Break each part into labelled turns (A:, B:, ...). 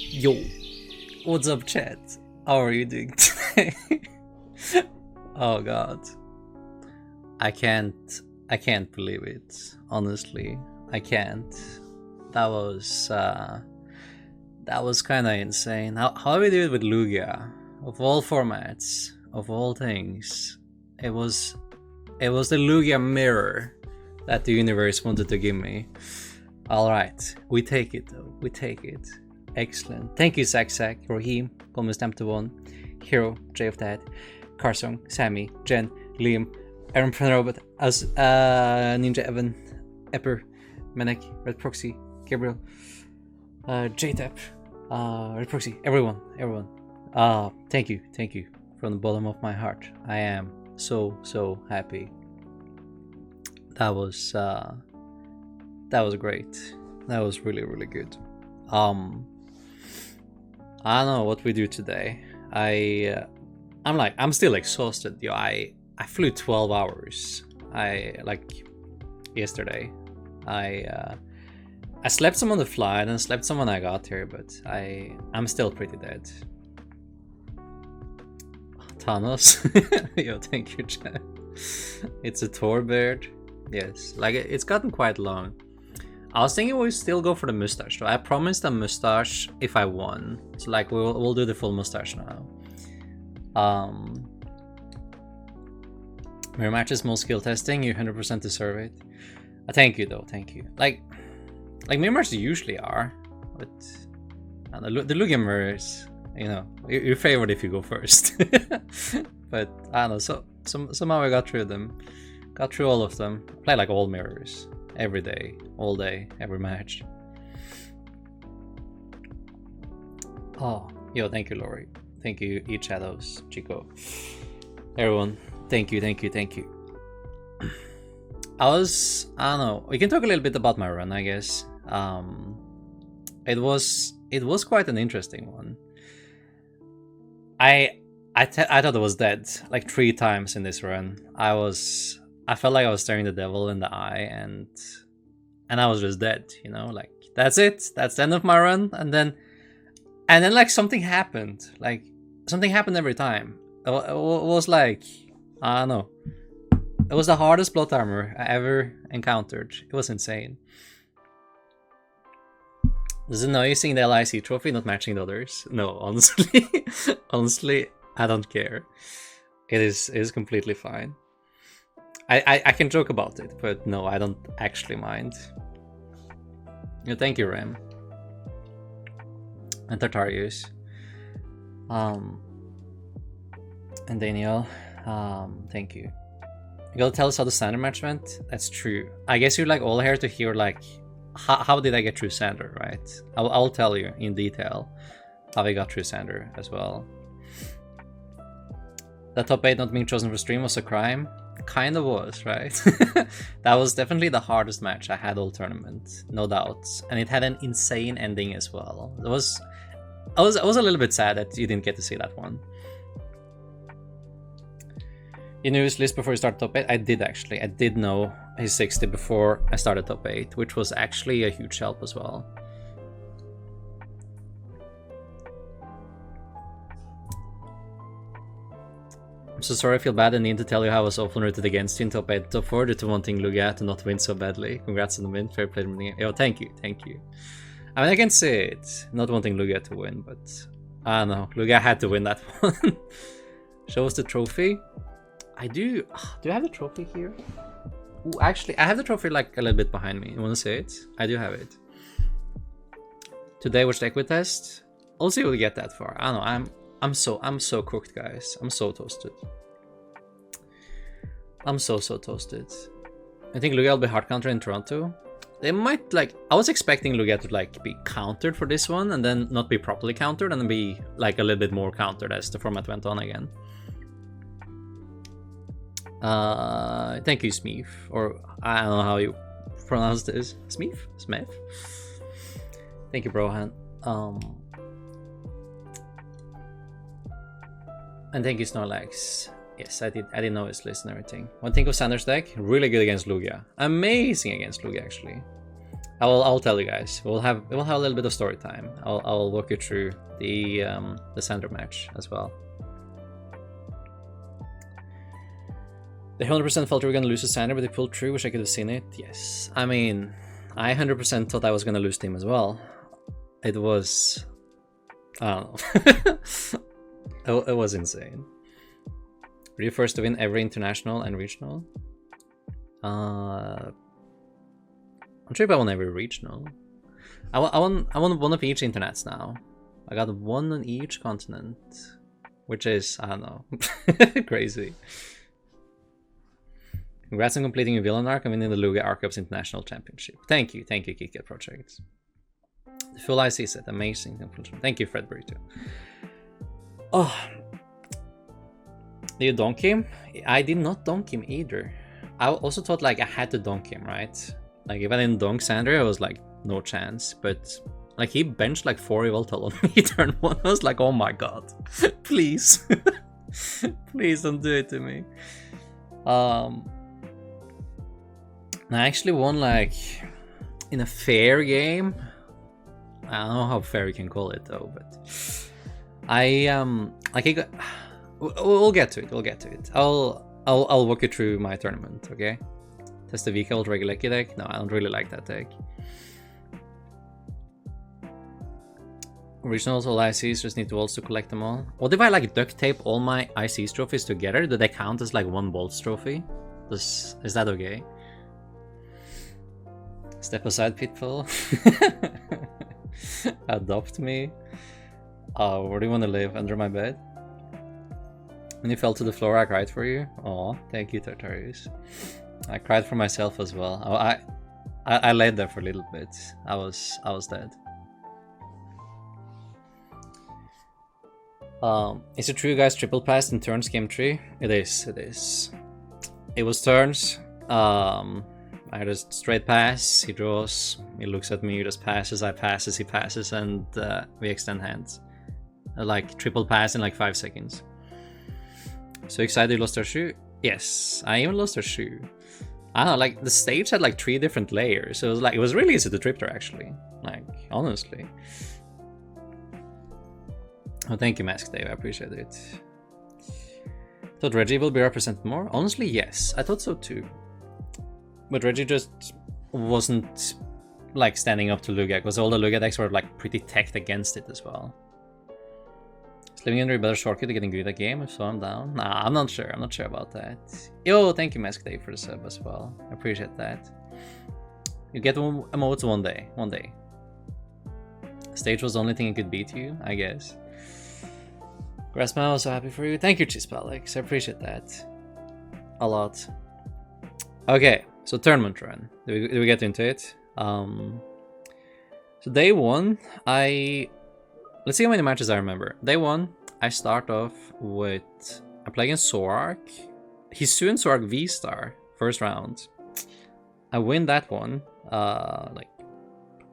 A: Yo, what's up, chat? How are you doing today? Oh god, I can't believe it. Honestly, I can't. That was kind of insane. How we do it with Lugia? Of all formats, of all things, it was the Lugia mirror that the universe wanted to give me. All right, we take it though. We take it. Excellent. Thank you, Zach, Raheem, Gomez One, Hero, J of Dad, Carsong, Sammy, Jen, Liam, Aaron Robot, as Ninja Evan, Epper, Menek, Red Proxy, Gabriel, JTap, Red Proxy, everyone. Thank you from the bottom of my heart. I am so happy. That was great. That was really good. I don't know what we do today. I'm still exhausted. Yo, I flew 12 hours. Yesterday. I slept some on the flight and slept some when I got here, but I'm still pretty dead. Thanos. Yo, thank you, chat. It's a Thor beard. Yes, like it's gotten quite long. I was thinking we'll still go for the mustache, though. I promised a mustache if I won. So like we'll do the full mustache now. Mirror matches, most skill testing, you 100% deserve it. Thank you though, thank you. Like mirror matches usually are, but the Lugia mirrors, you know, you're favored if you go first. But I don't know, so somehow I got through them. Got through all of them. Play like all mirrors. Every day, all day, every match. Oh, yo, thank you, Lori. Thank you, Eat Shadows, Chico. Everyone, thank you. I don't know, we can talk a little bit about my run, I guess. It was quite an interesting one. I thought I was dead like 3 times in this run. I felt like I was staring the devil in the eye, and I was just dead, you know, like that's it. That's the end of my run, and then like something happened. Like something happened every time. It was like, I don't know. It was the hardest plot armor I ever encountered. It was insane. Does it annoy you seeing the LAIC trophy not matching the others? No, honestly, I don't care. It is completely fine. I can joke about it, but no, I don't actually mind. Yeah, thank you, Ram. And Tartarius. And Daniel. Thank you. You gotta tell us how the Sander match went? That's true. I guess you're like all here to hear like, how did I get through Sander, right? I'll tell you in detail how I got through Sander as well. The top 8 not being chosen for stream was a crime. Kind of was, right? That was definitely the hardest match I had all tournament, no doubts, and it had an insane ending as well. I was a little bit sad that you didn't get to see that one. You knew his list before you started top 8? I did actually. I did know his 60 before I started top 8, which was actually a huge help as well. I'm so sorry, I feel bad and need to tell you how I was often rooted against you in top 8, top 4 due to wanting Lugia to not win so badly. Congrats on the win, fair play. Yo, thank you. I mean, I can say it, not wanting Lugia to win, but I don't know, Lugia had to win that one. Show us the trophy. I do I have the trophy here? Ooh, actually, I have the trophy like a little bit behind me. You wanna see it? I do have it. Today was the equity test. I'll see if we get that far. I don't know, I'm so cooked, guys. I'm so toasted. I'm so toasted. I think Lugia will be hard countered in Toronto. They might like, I was expecting Lugia to like be countered for this one and then not be properly countered and then be like a little bit more countered as the format went on again. Thank you, Smeef, or I don't know how you pronounce this. Smeef? Smith? Thank you, Brohan. And thank you, Snorlax. Yes, I did know his list and everything. What do you think of Sanders deck? Really good against Lugia. Amazing against Lugia, actually. I'll tell you guys. We'll have a little bit of story time. I'll walk you through the Sander match as well. They 100% felt we were gonna lose to Sander, but they pulled through. Wish I could have seen it. Yes, I mean, I 100% thought I was gonna lose to him as well. It was, I don't know. It was insane. Were you first to win every international and regional? I'm sure if I won every regional. I won one of each internets now. I got one on each continent, which is, I don't know, crazy. Congrats on completing your villain arc and winning the Lugia Archives International Championship. Thank you, KitKat Project. The full LAIC set, amazing. Thank you, Fred Burrito. Oh, did you donk him? I did not donk him either. I also thought like I had to donk him, right? Like if I didn't donk Sander, I was like no chance. But like he benched like 4 Evoltal on me turn 1. I was like, oh my god, please, please don't do it to me. I actually won like in a fair game. I don't know how fair you can call it though, but I like he got. We'll get to it. We'll get to it. I'll walk you through my tournament, okay? Test the VK Old Regular deck. No, I don't really like that deck. Originals, all ICs, just need walls to collect them all. What if I like duct tape all my ICs trophies together? Do they count as like one Bolts trophy? Is that okay? Step aside, Pitfall. Adopt me. Where do you want to live? Under my bed? When you fell to the floor, I cried for you. Oh, thank you, Tartarius. I cried for myself as well. I laid there for a little bit. I was dead. Is it true you guys triple passed in turns game 3? It is, it is. It was turns. I just straight pass, he draws, he looks at me, he just passes, I passes, he passes, and we extend hands. Like triple pass in like 5 seconds. So excited you lost our shoe? Yes, I even lost our shoe. I don't know, like the stage had like 3 different layers. So it was really easy to trip there actually. Like, honestly. Oh, thank you, Mask Dave, I appreciate it. Thought Reggie will be represented more? Honestly, yes, I thought so too. But Reggie just wasn't like standing up to Lugia, because all the Lugia decks were like pretty teched against it as well. Is living under a better shortcut to getting good at game? If so, I'm down. Nah, I'm not sure. I'm not sure about that. Yo, thank you, Mask Day, for the sub as well. I appreciate that. You get emotes one day. One day. Stage was the only thing that could beat you, I guess. Grassman, I was so happy for you. Thank you, Chispalex. I appreciate that. A lot. Okay, so tournament run. Do we get into it? So day 1, let's see how many matches I remember. Day 1, I start off with... I play against Zorak. Hisuian Zorak V-Star, first round. I win that one. Like,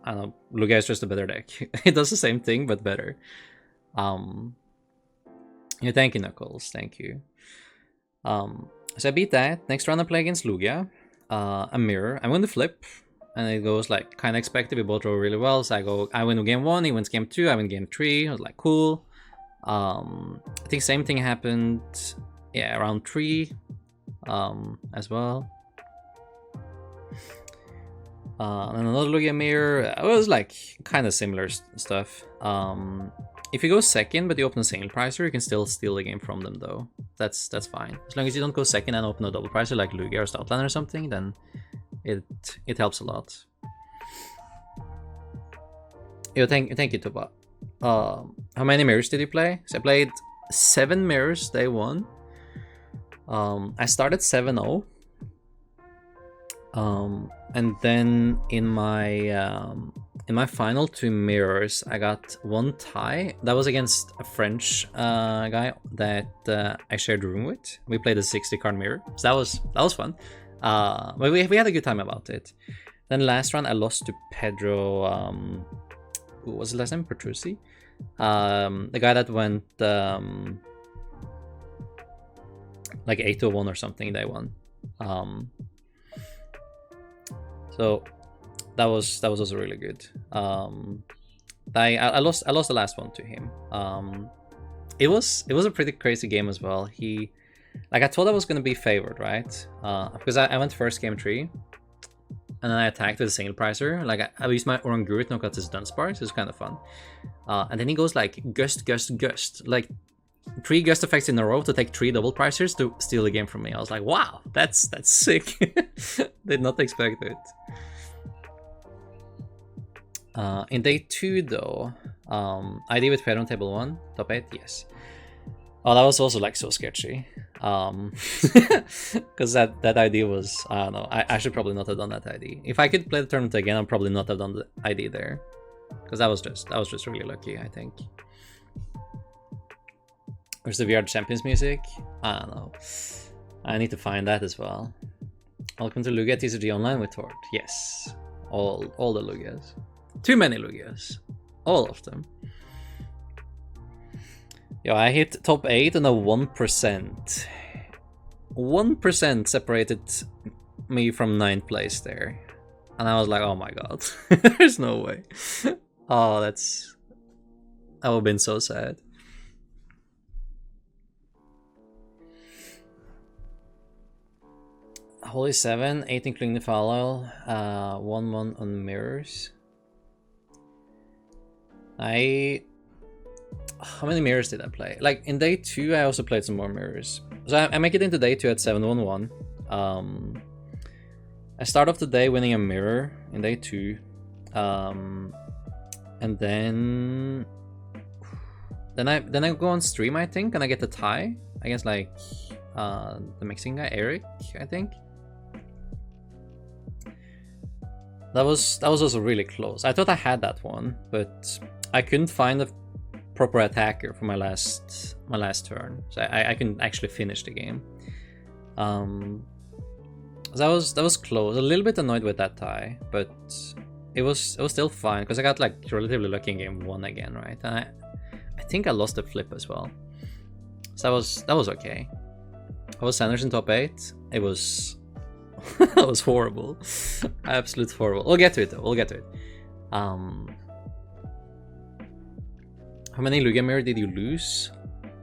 A: I don't know, Lugia is just a better deck. It does the same thing, but better. Yeah, thank you, Knuckles. Thank you. So I beat that. Next round I play against Lugia. A mirror. I win the flip. And it goes like kind of expected. We both roll really well. So I win game 1, he wins game 2, I win game 3. I was like, cool. I think same thing happened, yeah, around 3 as well. And another Lugia mirror. It was like kind of similar stuff. If you go second but you open a single pricer, you can still steal the game from them though. That's fine. As long as you don't go second and open a double pricer like Lugia or Stoutland or something, then it helps a lot. Yo, thank you, Toba. How many mirrors did you play? So I played 7 mirrors day 1. I started 7-0. And then in my final 2 mirrors, I got 1 tie. That was against a French guy that I shared a room with. We played a 60-card mirror, so that was fun. But we had a good time about it. Then last round I lost to Pedro. Who was the last name? Petrucci, the guy that went like 8-1 or something. They won. So that was also really good. I lost the last one to him. It was a pretty crazy game as well. He, like, I thought I was gonna be favored, right? Because I went first game 3, and then I attacked with a single pricer. Like I used my Oranguru to knock out his Dunsparks. It was kind of fun. And then he goes like gust, like 3 gust effects in a row to take 3 double pricers to steal the game from me. I was like, wow, that's sick. Did not expect it. In day 2 though, ID with Pedro on table 1, top 8, yes. Oh, that was also like so sketchy. Because that ID was, I don't know, I should probably not have done that ID. If I could play the tournament again, I'd probably not have done the ID there. Because that was just really lucky, I think. Where's the VR Champions music? I don't know. I need to find that as well. Welcome to Lugia TCG Online with Tort. Yes. All the Lugias. Too many Lugias. All of them. Yo, I hit top 8 and a 1%. 1% separated me from 9th place there. And I was like, oh my god. There's no way. Oh, that would have been so sad. Holy 7, 8 including the follow, 1-1 on mirrors. How many mirrors did I play? Like in day 2, I also played some more mirrors. So I make it into day 2 at 7-1-1. I start off the day winning a mirror in day 2. And then I go on stream, I think, and I get the tie against like the Mexican guy Eric, I think. That was also really close. I thought I had that one, but I couldn't find a proper attacker for my last turn, so I couldn't actually finish the game. So that was close. A little bit annoyed with that tie, but it was still fine because I got like relatively lucky in game 1 again, right? And I think I lost the flip as well, so that was okay. I was Sanders in top 8. It was that was horrible. Absolute horrible. We'll get to it though. We'll get to it. How many Lugia mirror did you lose?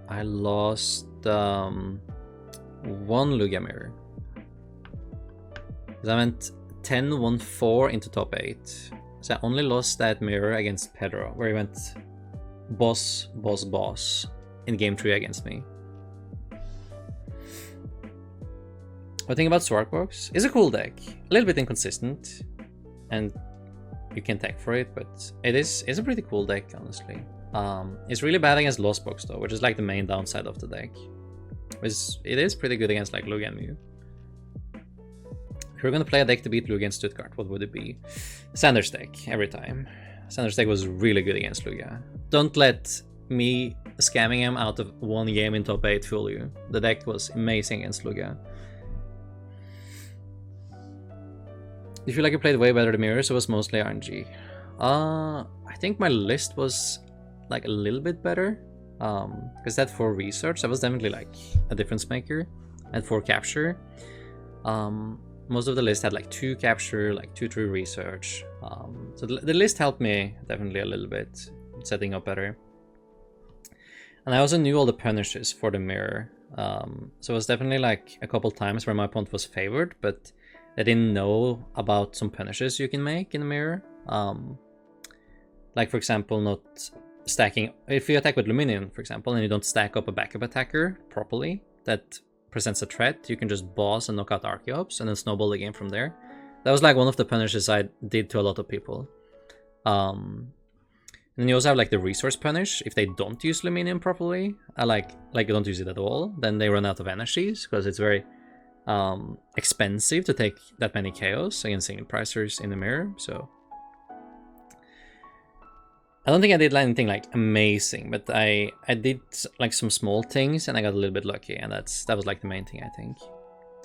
A: I lost 1 Lugia mirror. I went 10-1-4 into top 8. So I only lost that mirror against Pedro, where he went boss in game 3 against me. What think about Swarkbox? It's a cool deck. A little bit inconsistent, and you can tech for it, but it's a pretty cool deck, honestly. It's really bad against Lost Box though, which is like the main downside of the deck. It is pretty good against like Lugia and Mew. If you're gonna play a deck to beat Lugia and Stuttgart, what would it be? Sanders deck, every time. Sanders deck was really good against Lugia. Don't let me scamming him out of 1 game in top 8 fool you. The deck was amazing against Lugia. You feel like you played way better than mirrors, so it was mostly RNG. I think my list was like a little bit better. Because that 4 research, that was definitely like a difference maker. And 4 capture. Most of the list had like 2 capture, like 2-3 research. So the list helped me definitely a little bit, setting up better. And I also knew all the punishes for the mirror. So it was definitely like a couple times where my opponent was favored, but I didn't know about some punishes you can make in the mirror. Like for example, not stacking. If you attack with Luminion, for example, and you don't stack up a backup attacker properly, that presents a threat, you can just boss and knock out Archeops and then snowball the game from there. That was like one of the punishes I did to a lot of people. And then you also have like the resource punish. If they don't use Luminion properly, like you don't use it at all, then they run out of energies because it's very expensive to take that many chaos against single pricers in the mirror. So I don't think I did anything like amazing, but I did like some small things and I got a little bit lucky, and that was like the main thing, I think.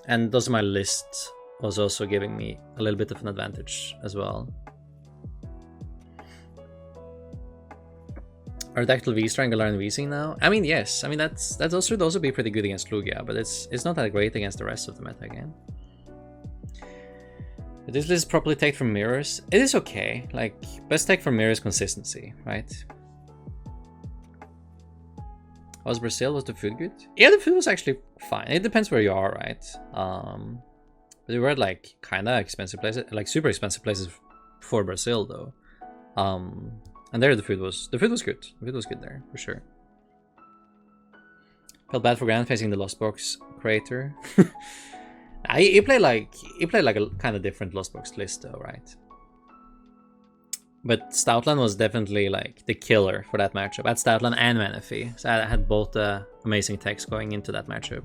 A: And also my list was also giving me a little bit of an advantage as well. Are Dactyl V Strangler and VC now? I mean, yes. I mean, that should also be pretty good against Lugia, but it's not that great against the rest of the meta again. This list is properly take from mirrors. It is okay. Like, best take from mirrors consistency, right? Was Brazil? Was the food good? Yeah, the food was actually fine. It depends where you are, right? But we were at like kinda expensive places, like super expensive places for Brazil though. And there the food was good. The food was good there for sure. Felt bad for Grand facing the Lost Box creator. He played like a kind of different Lost Box list though, right? But Stoutland was definitely like the killer for that matchup. At Stoutland and Manaphy. So I had both amazing techs going into that matchup.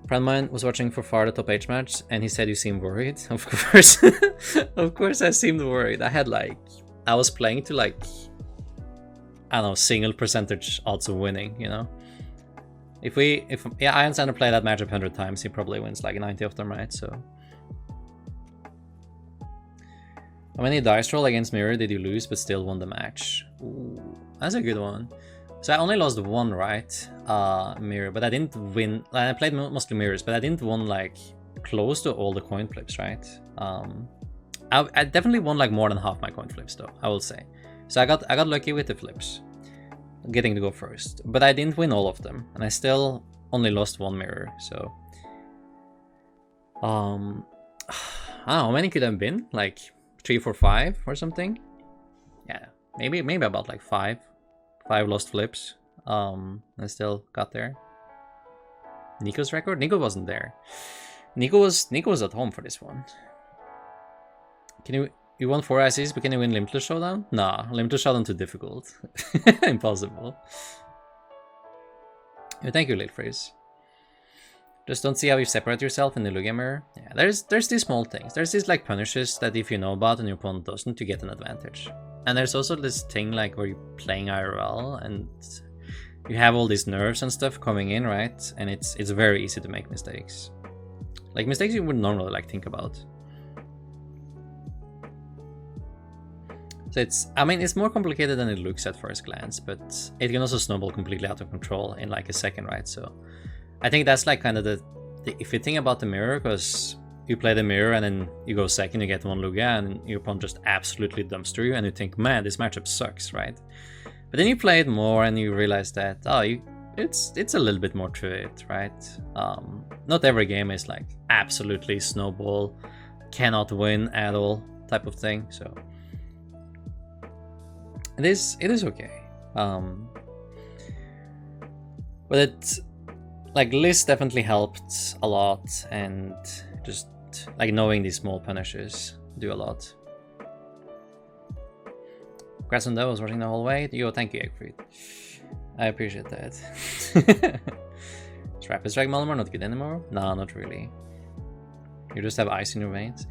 A: A friend of mine was watching for far the top H match and he said you seem worried. Of course. Of course I seemed worried. I was playing to like, I don't know, single percentage odds of winning, you know? If Iron Sander play that matchup 100 times, he probably wins like 90 of them, right? So how many dice roll against Mirror did you lose but still won the match? Ooh, that's a good one. So I only lost one, right? Mirror, but I didn't win. I played mostly Mirrors, but I didn't win like close to all the coin flips, right? I definitely won like more than half my coin flips though, I will say. So I got lucky with the flips, getting to go first, but I didn't win all of them, and I still only lost one Mirror. So I don't know, how many could have been? Like 3, 4, 5 or something. Yeah, maybe about like 5 lost flips. I still got there. Nico's record? Nico wasn't there. Nico was at home for this one. You won 4 ICs, but can you win Limitless Showdown? Nah, Limitless Showdown too difficult. Impossible. Thank you, Late Phrase. Just don't see how you separate yourself in the Lugia mirror. Yeah, there's these small things. There's these like punishes that if you know about and your opponent doesn't, you get an advantage. And there's also this thing like where you're playing IRL and you have all these nerves and stuff coming in, right? And it's very easy to make mistakes. Like mistakes you wouldn't normally like think about. So it's more complicated than it looks at first glance, but it can also snowball completely out of control in like a second, right? So I think that's like kind of the if you think about the mirror, because you play the mirror and then you go second, you get one Lugia, and your opponent just absolutely dumpster you, and you think, man, this matchup sucks, right? But then you play it more and you realize that, it's a little bit more to it, right? Not every game is like absolutely snowball, cannot win at all type of thing, so it is okay. But it, like, list definitely helped a lot, and just like knowing these small punishes do a lot. Congrats on that, I was watching the whole way. Yo, thank you, Eggfried. I appreciate that. Is Rapid Strike Malamar not good anymore? No, not really. You just have ice in your veins.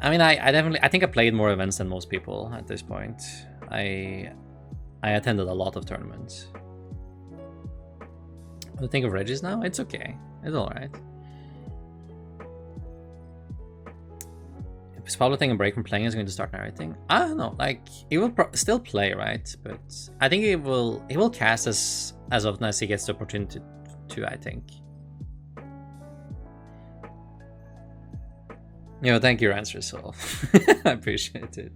A: I mean, I think I played more events than most people at this point. I attended a lot of tournaments. What do you think of Regis now? It's okay. It's alright. Is Pablo taking a break from playing is going to start narrating? I don't know. Like, he will still play, right? But I think he will cast as often as he gets the opportunity to, I think. Yo, thank you, answer, Soul. I appreciate it.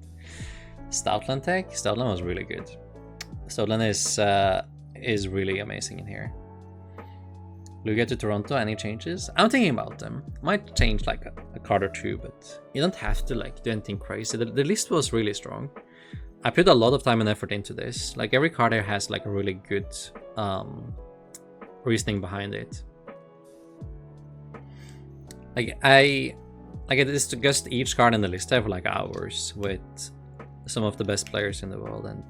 A: Stoutland tech? Stoutland was really good. Stoutland is really amazing in here. Lugia to Toronto, any changes? I'm thinking about them. Might change like a card or two, but you don't have to like do anything crazy. The list was really strong. I put a lot of time and effort into this. Like every card here has like a really good reasoning behind it. Like I discussed each card in the list for like hours with some of the best players in the world, and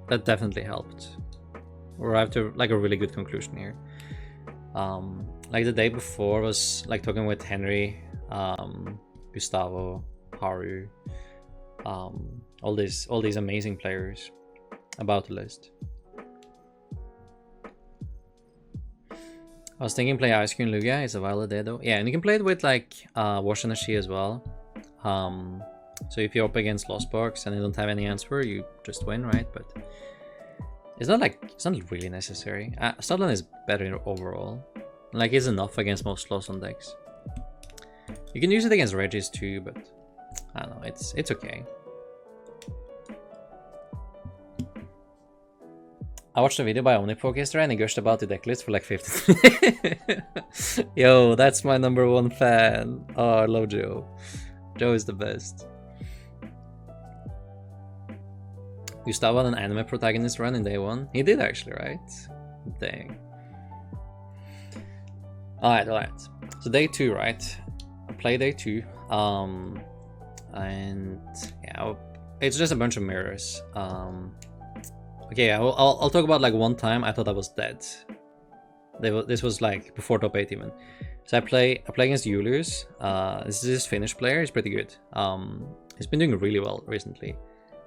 A: that definitely helped. Or I have to like a really good conclusion here. Like the day before was like talking with Henry, Gustavo, Haru, all these amazing players about the list. I was thinking play Ice Cream Lugia, it's a valid day though. Yeah, and you can play it with like Wash Energy as well. So if you're up against Lost Box and you don't have any answer, you just win, right? But it's not really necessary. Stoutland is better overall. Like, it's enough against most Lost on decks. You can use it against Regis too, but I don't know, it's okay. I watched a video by Omnipoke yesterday and he gushed about the decklist for like 50. Yo, that's my #1 fan. Oh, I love Joe. Joe is the best. Gustavo had an anime protagonist run in day 1. He did actually, right? Dang. Alright. So day 2, right? I play day 2. And yeah, it's just a bunch of mirrors. Okay, I'll talk about like one time I thought I was dead. This was like before top 8 even. So I play against Julius. This is his Finnish player. He's pretty good. He's been doing really well recently.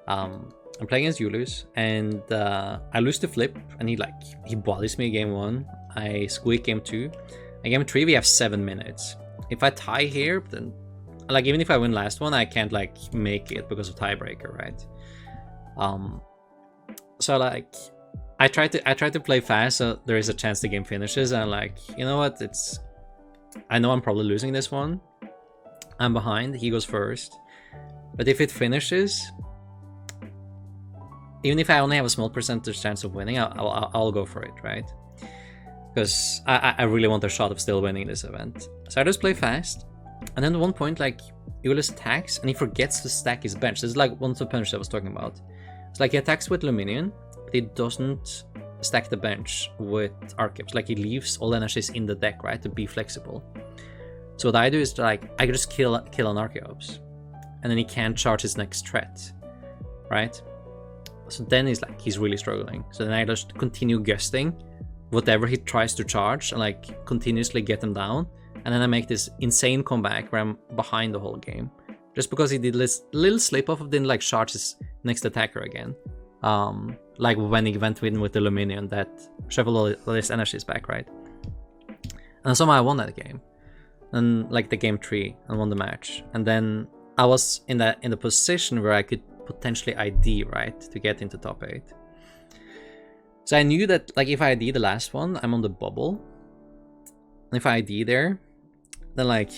A: I'm playing against Julius, and I lose the flip, and he bodies me game 1. I squeak game 2. And game 3 we have 7 minutes. If I tie here, then like even if I win last one, I can't like make it because of tiebreaker, right? So like I try to play fast so there is a chance the game finishes, and like, you know what, I know I'm probably losing this one. I'm behind, he goes first. But if it finishes, even if I only have a small percentage chance of winning, I'll go for it, right? Because I really want a shot of still winning this event. So I just play fast, and then at one point, like, Julius attacks, and he forgets to stack his bench. This is like one of the punches I was talking about. It's like he attacks with Luminion, but he doesn't stack the bench with Archeops. Like, he leaves all energies in the deck, right, to be flexible. So what I do is, like, I can just kill an Archeops, and then he can't charge his next threat, right? So then he's really struggling. So then I just continue gusting whatever he tries to charge and like continuously get him down. And then I make this insane comeback where I'm behind the whole game. Just because he did this little slip off of didn't like charge his next attacker again. Like when he went in with the Luminion that shuffled all his energies back, right? And somehow I won that game. And like the game 3 and won the match. And then I was in the position where I could potentially ID, right, to get into top 8. So I knew that like if I ID the last one, I'm on the bubble. And if I ID there, then like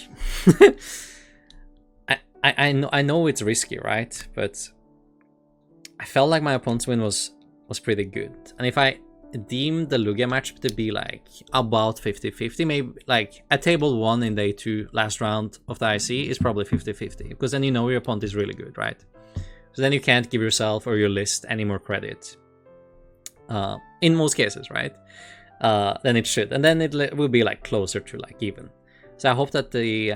A: I know it's risky, right? But I felt like my opponent's win was pretty good. And if I deem the Lugia match to be like about 50-50, maybe like at table 1 in day 2 last round of the IC is probably 50-50, because then you know your opponent is really good, right? So then you can't give yourself or your list any more credit. In most cases, right? Then it should, and then it will be like closer to like even. So I hope that the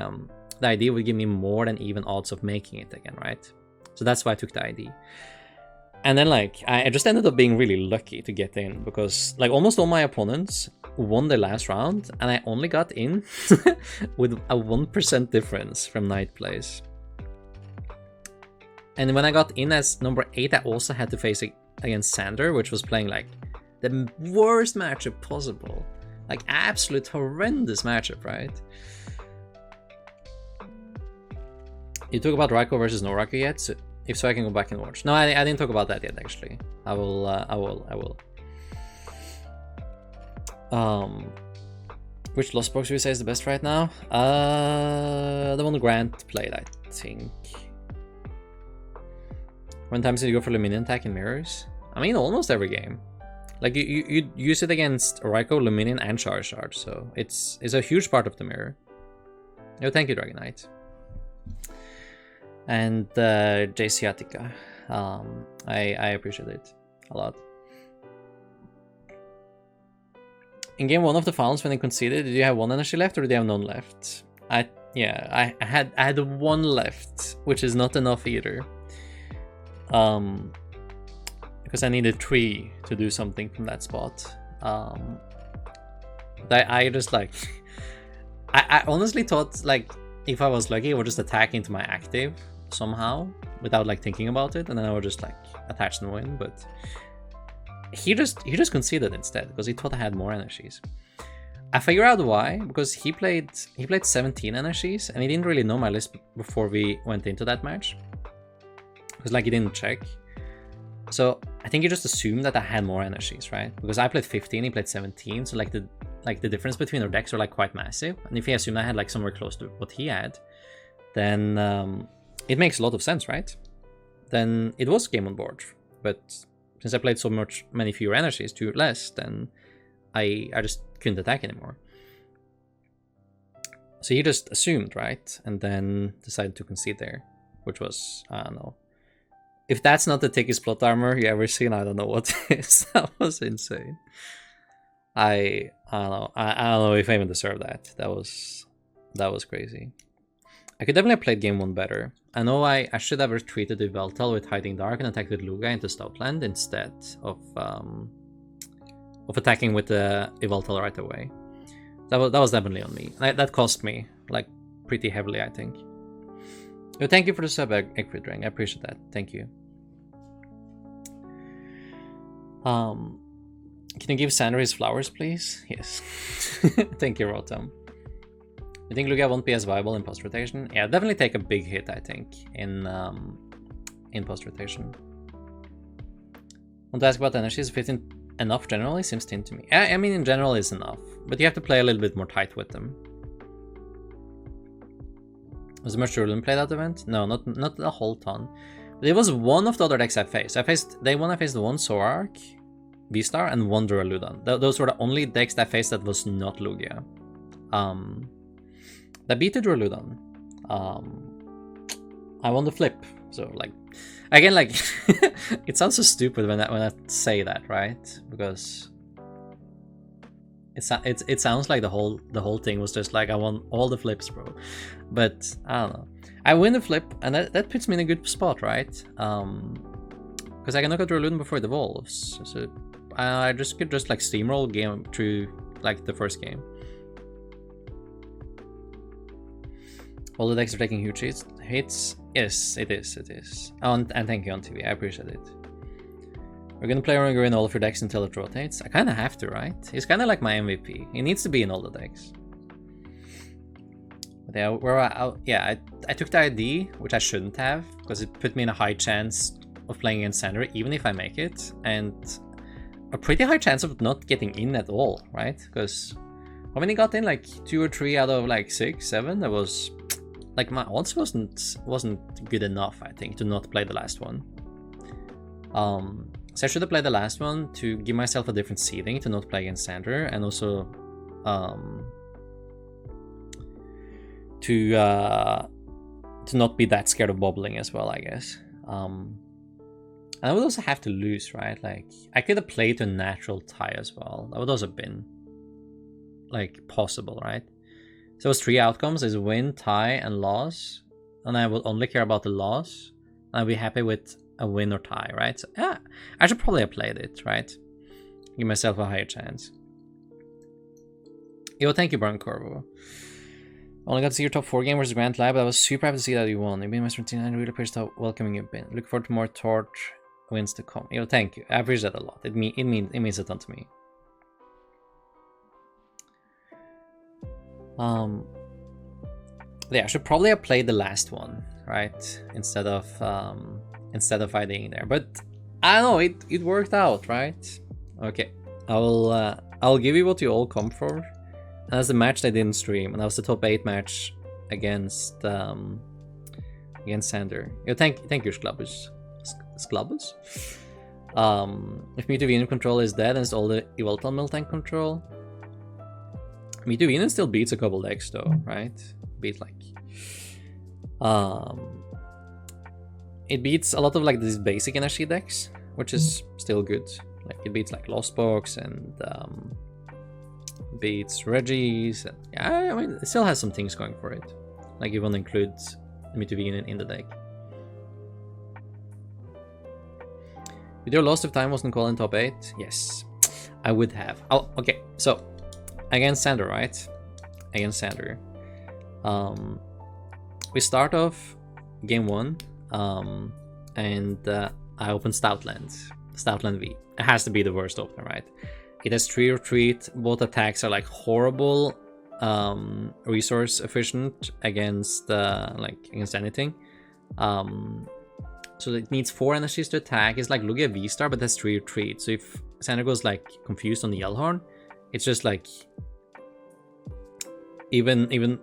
A: idea will give me more than even odds of making it again, right? So that's why I took the ID. And then like I just ended up being really lucky to get in, because like almost all my opponents won the last round, and I only got in with a 1% difference from ninth place. And when I got in as number 8, I also had to face against Sander, which was playing like the worst matchup possible. Like absolute horrendous matchup, right? You talk about Raikou versus no Raikou yet? So if so, I can go back and watch. No, I didn't talk about that yet, actually. I will. Which Lost Box would you say is the best right now? The one Grant played, I think. When times did you go for Luminion attack in mirrors? I mean, almost every game. Like you use it against Raikou, Luminion, and Charge, so it's a huge part of the mirror. Oh, thank you, Dragon Knight. And J.Ciatica. I appreciate it a lot. In game 1 of the finals, when they conceded, did you have 1 energy left or did you have none left? I had 1 left, which is not enough either. Because I needed 3 to do something from that spot. I just like I honestly thought like if I was lucky, I would just attack into my active somehow without like thinking about it, and then I would just like attach and win. But he just conceded instead because he thought I had more energies. I figure out why, because he played 17 energies and he didn't really know my list before we went into that match. Because like he didn't check. So I think he just assumed that I had more energies, right? Because I played 15, he played 17, so like the like the difference between our decks are like quite massive. And if you assume I had like somewhere close to what he had, then it makes a lot of sense, right? Then it was game on board. But since I played so many fewer energies, 2 less, then I just couldn't attack anymore. So he just assumed, right? And then decided to concede there, which was, I don't know. If that's not the thickest plot armor you ever seen, I don't know what is. That was insane. I don't know. I don't know if I even deserve that. That was crazy. I could definitely have played game 1 better. I know I should have retreated with Veltal with Hiding Dark and attacked with Lugia into Stoutland instead of attacking with the Veltal right away. That was definitely on me. That cost me like pretty heavily, I think. Well, thank you for the sub, Eggfried Ring. I appreciate that. Thank you. Can you give Sander his flowers, please? Yes. Thank you, Rotom. You think Lugia won't be as viable in post-rotation? Yeah, definitely take a big hit, I think, in post-rotation. Want to ask about energies? 15 enough generally? Seems thin to me. I mean, in general, it's enough. But you have to play a little bit more tight with them. Was there much Rulen play that event? No, not a whole ton. But it was one of the other decks I faced. Day 1 I faced one Zoroark, V-Star, and one Duraludon. Those were the only decks that I faced that was not Lugia. That beat the Duraludon. I won the flip. So like, again, like, it sounds so stupid when I say that, right? Because it sounds like the whole thing was just like I won all the flips, bro. But I don't know. I win the flip, and that puts me in a good spot, right? Because I can knock out Duraludon before it evolves. So I could just like steamroll game through like the first game. All the decks are taking huge hits. Yes, it is. Oh, and thank you on TV. I appreciate it. We're gonna play Oranguin in all of your decks until it rotates. I kind of have to, right? He's kind of like my MVP. He needs to be in all the decks. But yeah, I took the ID, which I shouldn't have, because it put me in a high chance of playing against Sander, even if I make it, and a pretty high chance of not getting in at all, right? Because how many got in? Like 2 or 3 out of like 6, 7. That was like my odds wasn't good enough, I think, to not play the last one. So I should have played the last one to give myself a different seeding to not play against Sander, and also to not be that scared of bobbling as well, I guess. And I would also have to lose, right? Like, I could have played to a natural tie as well. That would also have been like possible, right? So it's 3 outcomes: is win, tie, and loss. And I will only care about the loss. I'll be happy with a win or tie, right? So, yeah, I should probably have played it, right? Give myself a higher chance. Yo, thank you, Brian Corvo. Only got to see your top 4 game versus Grand Lab, but I was super happy to see that you won. You've been my team, and I really appreciate how welcoming you've been. Look forward to more Torch wins to come. Yo, thank you. I appreciate that a lot. It means a ton to me. Yeah, I should probably have played the last one, right? Instead of fighting there. But I don't know, it worked out, right? Okay. I'll give you what you all come for. And that's the match I didn't stream, and that was the top 8 match against Sander. Yo, thank you, Sklabus. Sklabus? If Mewtwo Venom control is dead and it's all the Yveltal Miltank control. Mewtwo Venom still beats a couple decks though, right? Beat like it beats a lot of like these basic energy decks, which is still good. Like it beats like Lost Box and beats Reggie's. And, yeah, I mean it still has some things going for it. Like you want to include Mewtwo Venom in the deck. With your loss of time wasn't called in top 8? Yes, I would have. Oh, okay, so against Sander, right? Against Sander. We start off game 1, and I open Stoutland V. It has to be the worst opener, right? It has 3 retreat. Both attacks are like horrible, resource efficient against anything. So it needs 4 energies to attack. It's like Lugia V-Star, but that's 3 retreat. So if Sander goes like confused on the Yellhorn, it's just like even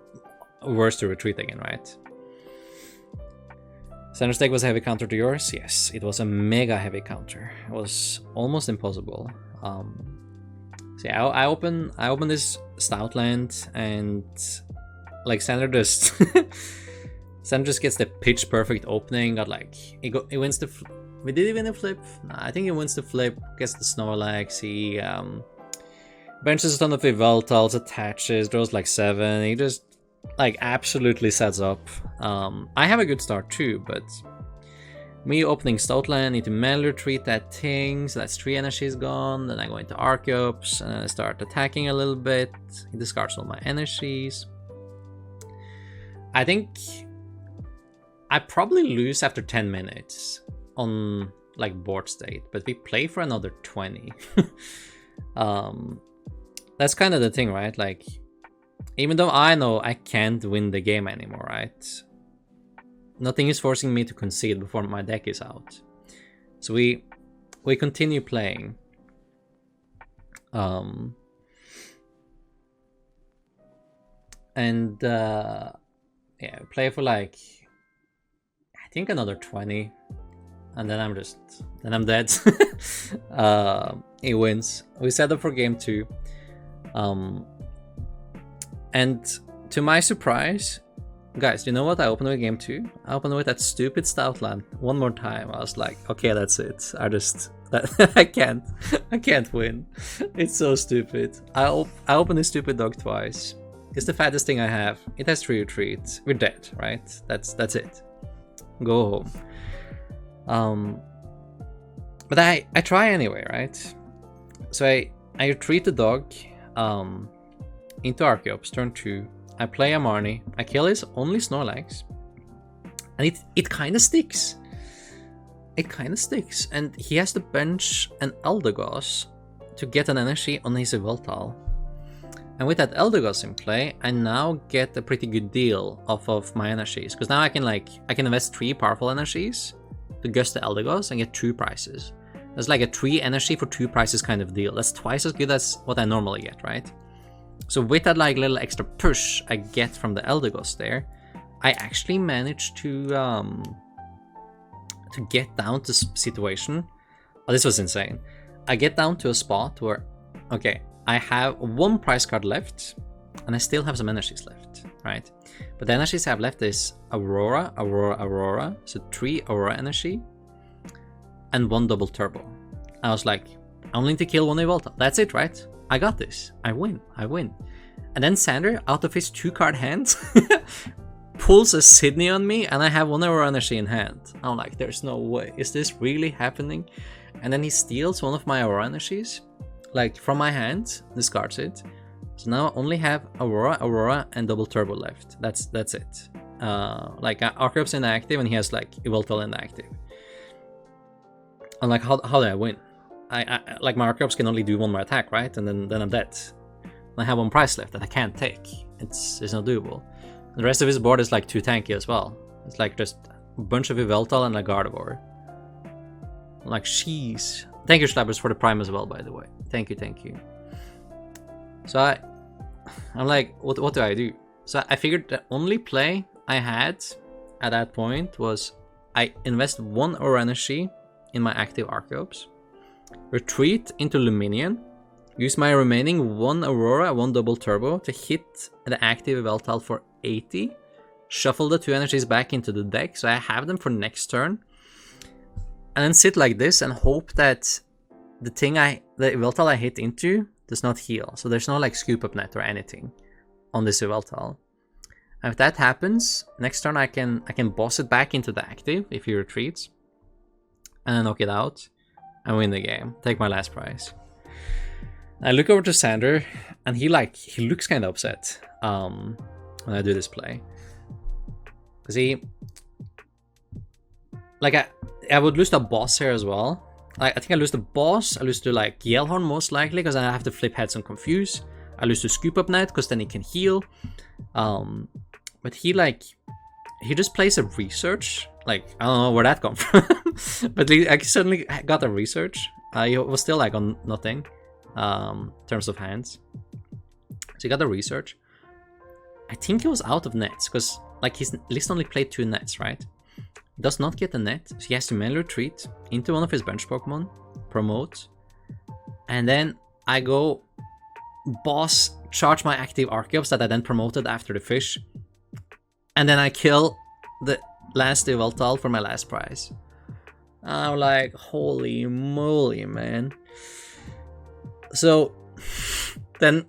A: worse to retreat again, right? Sander's deck was a heavy counter to yours. Yes, it was a mega heavy counter. It was almost impossible. So yeah, I open this Stoutland, and like Sander just Sander just gets the pitch perfect opening. Got like he wins the. We did he win the flip? Nah, I think he wins the flip. Gets the Snorlax. He benches a ton of Yveltals, attaches, draws like 7. He just like absolutely sets up. I have a good start too, but me opening Stoutland into melee retreat that thing, so that's 3 energies gone. Then I go into Archeops and I start attacking a little bit. He discards all my energies. I think I probably lose after 10 minutes on like board state, but we play for another 20. That's kind of the thing, right? Like, even though I know I can't win the game anymore, right? Nothing is forcing me to concede before my deck is out. So we continue playing. Yeah, play for like I think another 20, and then I'm dead. He wins. We set up for game 2. And to my surprise, guys, you know what I opened with game 2? I opened with that stupid Stoutland one more time. I was like, okay, that's it. I can't win. It's so stupid. I opened this stupid dog twice. It's the fattest thing I have. It has 3 retreats. We're dead, right? That's it. Go home. But I try anyway, right? So I retreat the dog into Archeops, turn 2. I play a Marnie. I kill his only Snorlax. And it kind of sticks. It kind of sticks. And he has to bench an Eldegoss to get an energy on his Yveltal. And with that Eldegoss in play, I now get a pretty good deal off of my energies. Because now I can invest 3 powerful energies to gust the Eldegoss and get 2 prizes. That's like a 3 energy for 2 prizes kind of deal. That's twice as good as what I normally get, right? So with that like little extra push I get from the Eldegoss there, I actually managed to get down to situation. Oh, this was insane. I get down to a spot where, okay, I have 1 prize card left, and I still have some energies left, right? But the energies I have left is Aurora, so 3 Aurora energy, and 1 double turbo. I was like, I only need to kill 1 Yveltal. That's it, right? I got this. I win. And then Sander, out of his 2-card hand, pulls a Sydney on me, and I have 1 Aurora energy in hand. I'm like, there's no way. Is this really happening? And then he steals 1 of my Aurora energies, like from my hand, discards it. So now I only have Aurora, and double turbo left. That's it. Like Archeops inactive, and he has like Yveltal inactive. I'm like, how do I win? I like my Archeops can only do 1 more attack, right? And then I'm dead. I have 1 prize left that I can't take. It's not doable. The rest of his board is like too tanky as well. It's like just a bunch of Yveltal and a Gardevoir. I'm like, jeez. Thank you, Schlabbers, for the prime as well, by the way. Thank you. So I'm like, what do I do? So I figured the only play I had at that point was I invest 1 Aura energy in my active Archeops, retreat into Luminion, use my remaining 1 Aurora, 1 double turbo to hit the active Yveltal for 80, shuffle the 2 energies back into the deck so I have them for next turn, and then sit like this and hope that the Yveltal I hit into does not heal. So there's no like scoop up net or anything on this Yveltal. And if that happens, next turn I can boss it back into the active if he retreats, and then knock it out and win the game. Take my last prize. I look over to Sander, and he looks kind of upset when I do this play, because I would lose the boss here as well. I think I lose the boss. I lose to like Yellhorn most likely, because I have to flip heads and confuse. I lose to Scoop Up Net because then he can heal. But he just plays a research. Like, I don't know where that come from, but I suddenly got a research. He was still like on nothing in terms of hands. So he got a research, I think he was out of nets, because like his list only played 2 nets, right? He does not get a net, so he has to manually retreat into one of his bench Pokemon, promote, and then I go boss, charge my active Archeops that I then promoted after the fish, and then I kill the last Yveltal for my last prize. I'm like, holy moly, man. So then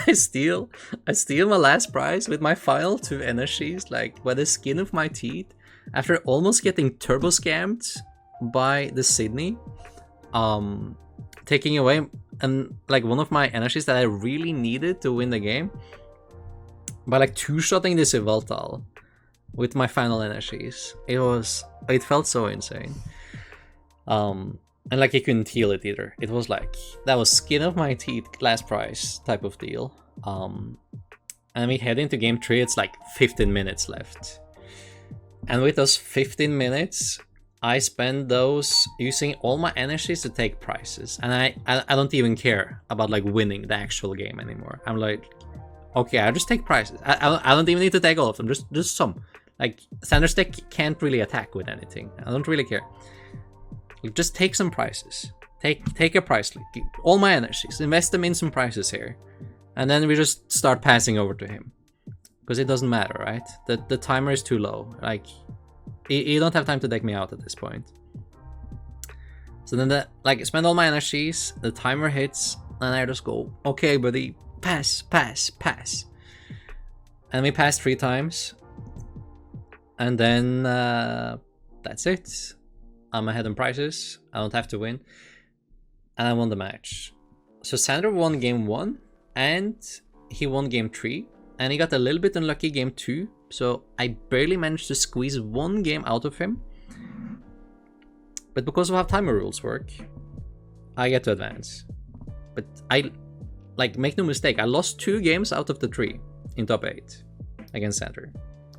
A: I steal my last prize with my final 2 energies, like by the skin of my teeth, after almost getting turbo scammed by the Sydney, taking away and like one of my energies that I really needed to win the game by like 2-shotting this Yveltal with my final energies. It felt so insane. And like he couldn't heal it either. It was like, that was skin of my teeth, last prize type of deal. And we head into game 3, it's like 15 minutes left. And with those 15 minutes, I spend those using all my energies to take prizes. And I don't even care about like winning the actual game anymore. I'm like, okay, I'll just take prizes. I don't even need to take all of them, just some. Like, Sanders deck can't really attack with anything. I don't really care. Just take some prizes. Take a prize, like, all my energies, invest them in some prizes here. And then we just start passing over to him. Because it doesn't matter, right? The timer is too low. Like, you don't have time to deck me out at this point. So then, I spend all my energies, the timer hits, and I just go, okay, buddy, pass, pass, pass. And we pass 3 times. And then, that's it. I'm ahead in prizes, I don't have to win. And I won the match. So Sander won game 1, and he won game 3. And he got a little bit unlucky game 2. So I barely managed to squeeze 1 game out of him. But because of how timer rules work, I get to advance. But make no mistake, I lost 2 games out of the 3 in top 8 against Sander.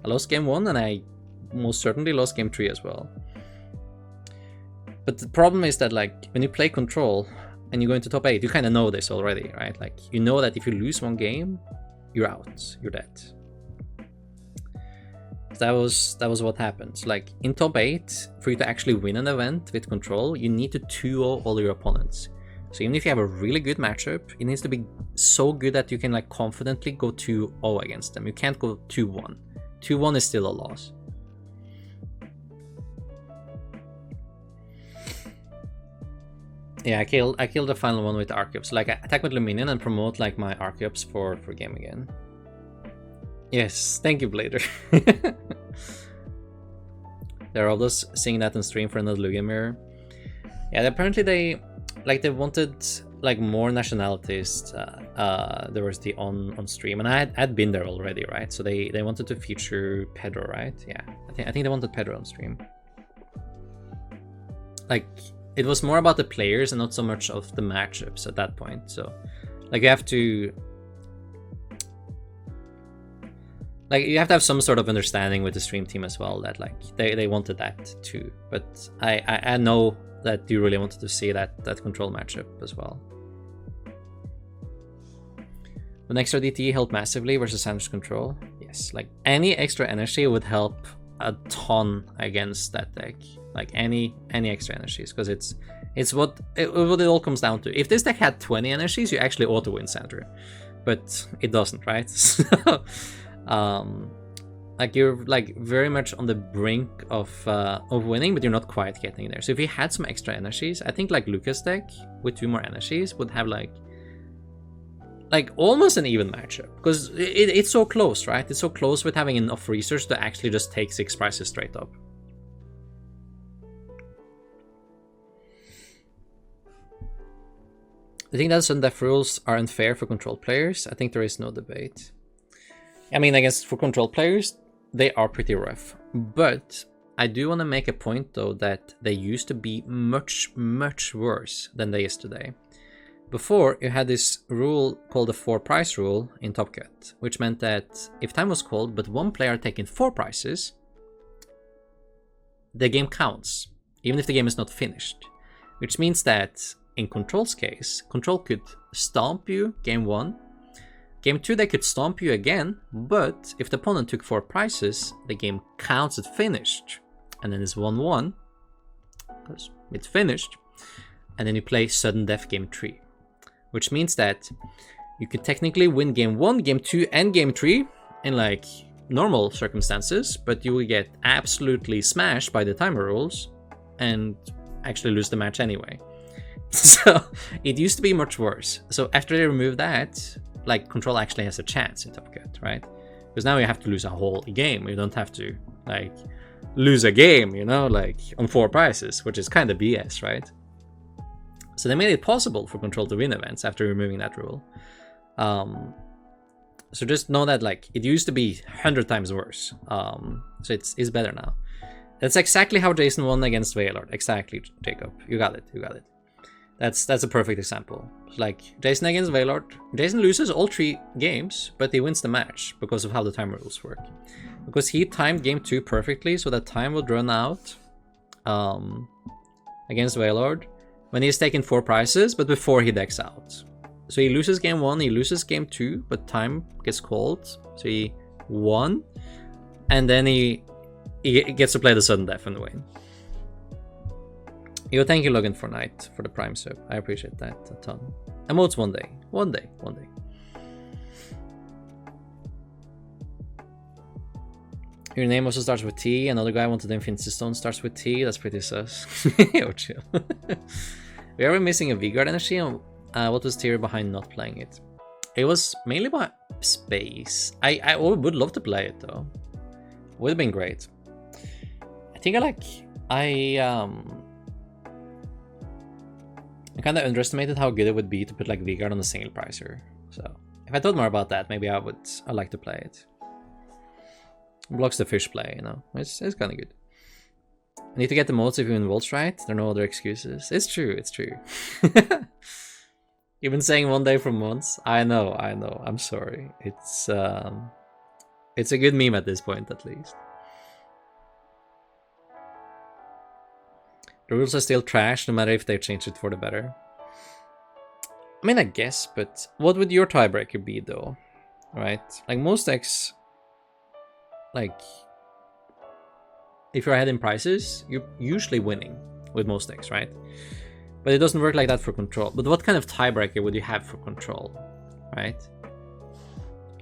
A: I lost game 1, and I most certainly lost game 3 as well. But the problem is that, like, when you play Control and you go into top 8, you kind of know this already, right? Like, you know that if you lose 1 game, you're out, you're dead. That was what happened. Like, in top 8, for you to actually win an event with Control, you need to 2-0 all your opponents. So even if you have a really good matchup, it needs to be so good that you can, like, confidently go 2-0 against them. You can't go 2-1. 2-1 is still a loss. Yeah, I killed the final one with Archeops. Like, I attack with Luminion and promote like my Archeops for game again. Yes, thank you, Blader. They're all those seeing that on stream for another Lugia mirror. Yeah, apparently they wanted like more nationalities diversity on stream, and I had been there already, right? So they wanted to feature Pedro, right? Yeah, I think they wanted Pedro on stream. Like, it was more about the players and not so much of the matchups at that point. So, like, you have to have some sort of understanding with the stream team as well, that like they wanted that too. But I know that you really wanted to see that Control matchup as well. An extra DT helped massively versus Sanders Control. Yes, like any extra energy would help a ton against that deck. Like any extra energies, because it's what it all comes down to. If this deck had 20 energies, you actually auto win Sander, but it doesn't, right? So, like, you're like very much on the brink of winning, but you're not quite getting there. So if you had some extra energies, I think like Lucas deck with 2 more energies would have like almost an even matchup, because it's so close, right? It's so close with having enough research to actually just take 6 prizes straight up. I think that some death rules are unfair for Control players. I think there is no debate. I mean, I guess for Control players, they are pretty rough. But I do want to make a point, though, that they used to be much, much worse than they is today. Before, you had this rule called the 4 prize rule in Top Cut, which meant that if time was called but 1 player had taken 4 prizes, the game counts, even if the game is not finished. Which means that in Control's case, Control could stomp you game 1, Game 2 they could stomp you again, but if the opponent took 4 prizes, the game counts as finished. And then it's 1-1, because it's finished. And then you play sudden death game 3. Which means that you could technically win game 1, game 2, and game 3 in like normal circumstances, but you will get absolutely smashed by the timer rules and actually lose the match anyway. So it used to be much worse. So after they removed that, like Control actually has a chance in Top Cut, right? Because now you have to lose a whole game. You don't have to like lose a game, you know, like on 4 prizes, which is kind of BS, right? So they made it possible for Control to win events after removing that rule. So just know that like it used to be 100 times worse. So it's better now. That's exactly how Jason won against Veilord. Exactly, Jacob. You got it. You got it. That's a perfect example. Like Jason against Veilord. Jason loses all 3 games, but he wins the match because of how the time rules work. Because he timed game 2 perfectly, so that time would run out against Veilord when he's taken 4 prizes, but before he decks out. So he loses game 1, he loses game 2, but time gets called, so he won, and then he gets to play the sudden death and win. Yo, thank you, Logan, for Night, for the Prime sub. I appreciate that a ton. Emotes one day. One day. One day. Your name also starts with T. Another guy wanted the Infinity Stone starts with T. That's pretty sus. Yo, chill. We are missing a V-Guard energy, and what was the theory behind not playing it? It was mainly about space. I would love to play it, though. Would have been great. I think I kind of underestimated how good it would be to put like V-Guard on a single pricer. So if I thought more about that, maybe I'd like to play it. Blocks the fish play, you know. It's kind of good. I need to get the modes if you win Volts right. There are no other excuses. It's true. It's true. You've been saying one day for months. I know. I'm sorry. It's a good meme at this point, at least. The rules are still trash, no matter if they've changed it for the better. I mean, I guess, but what would your tiebreaker be, though? Right? Like, most decks, like, if you're ahead in prices, you're usually winning with most decks, right? But it doesn't work like that for Control. But what kind of tiebreaker would you have for Control, right?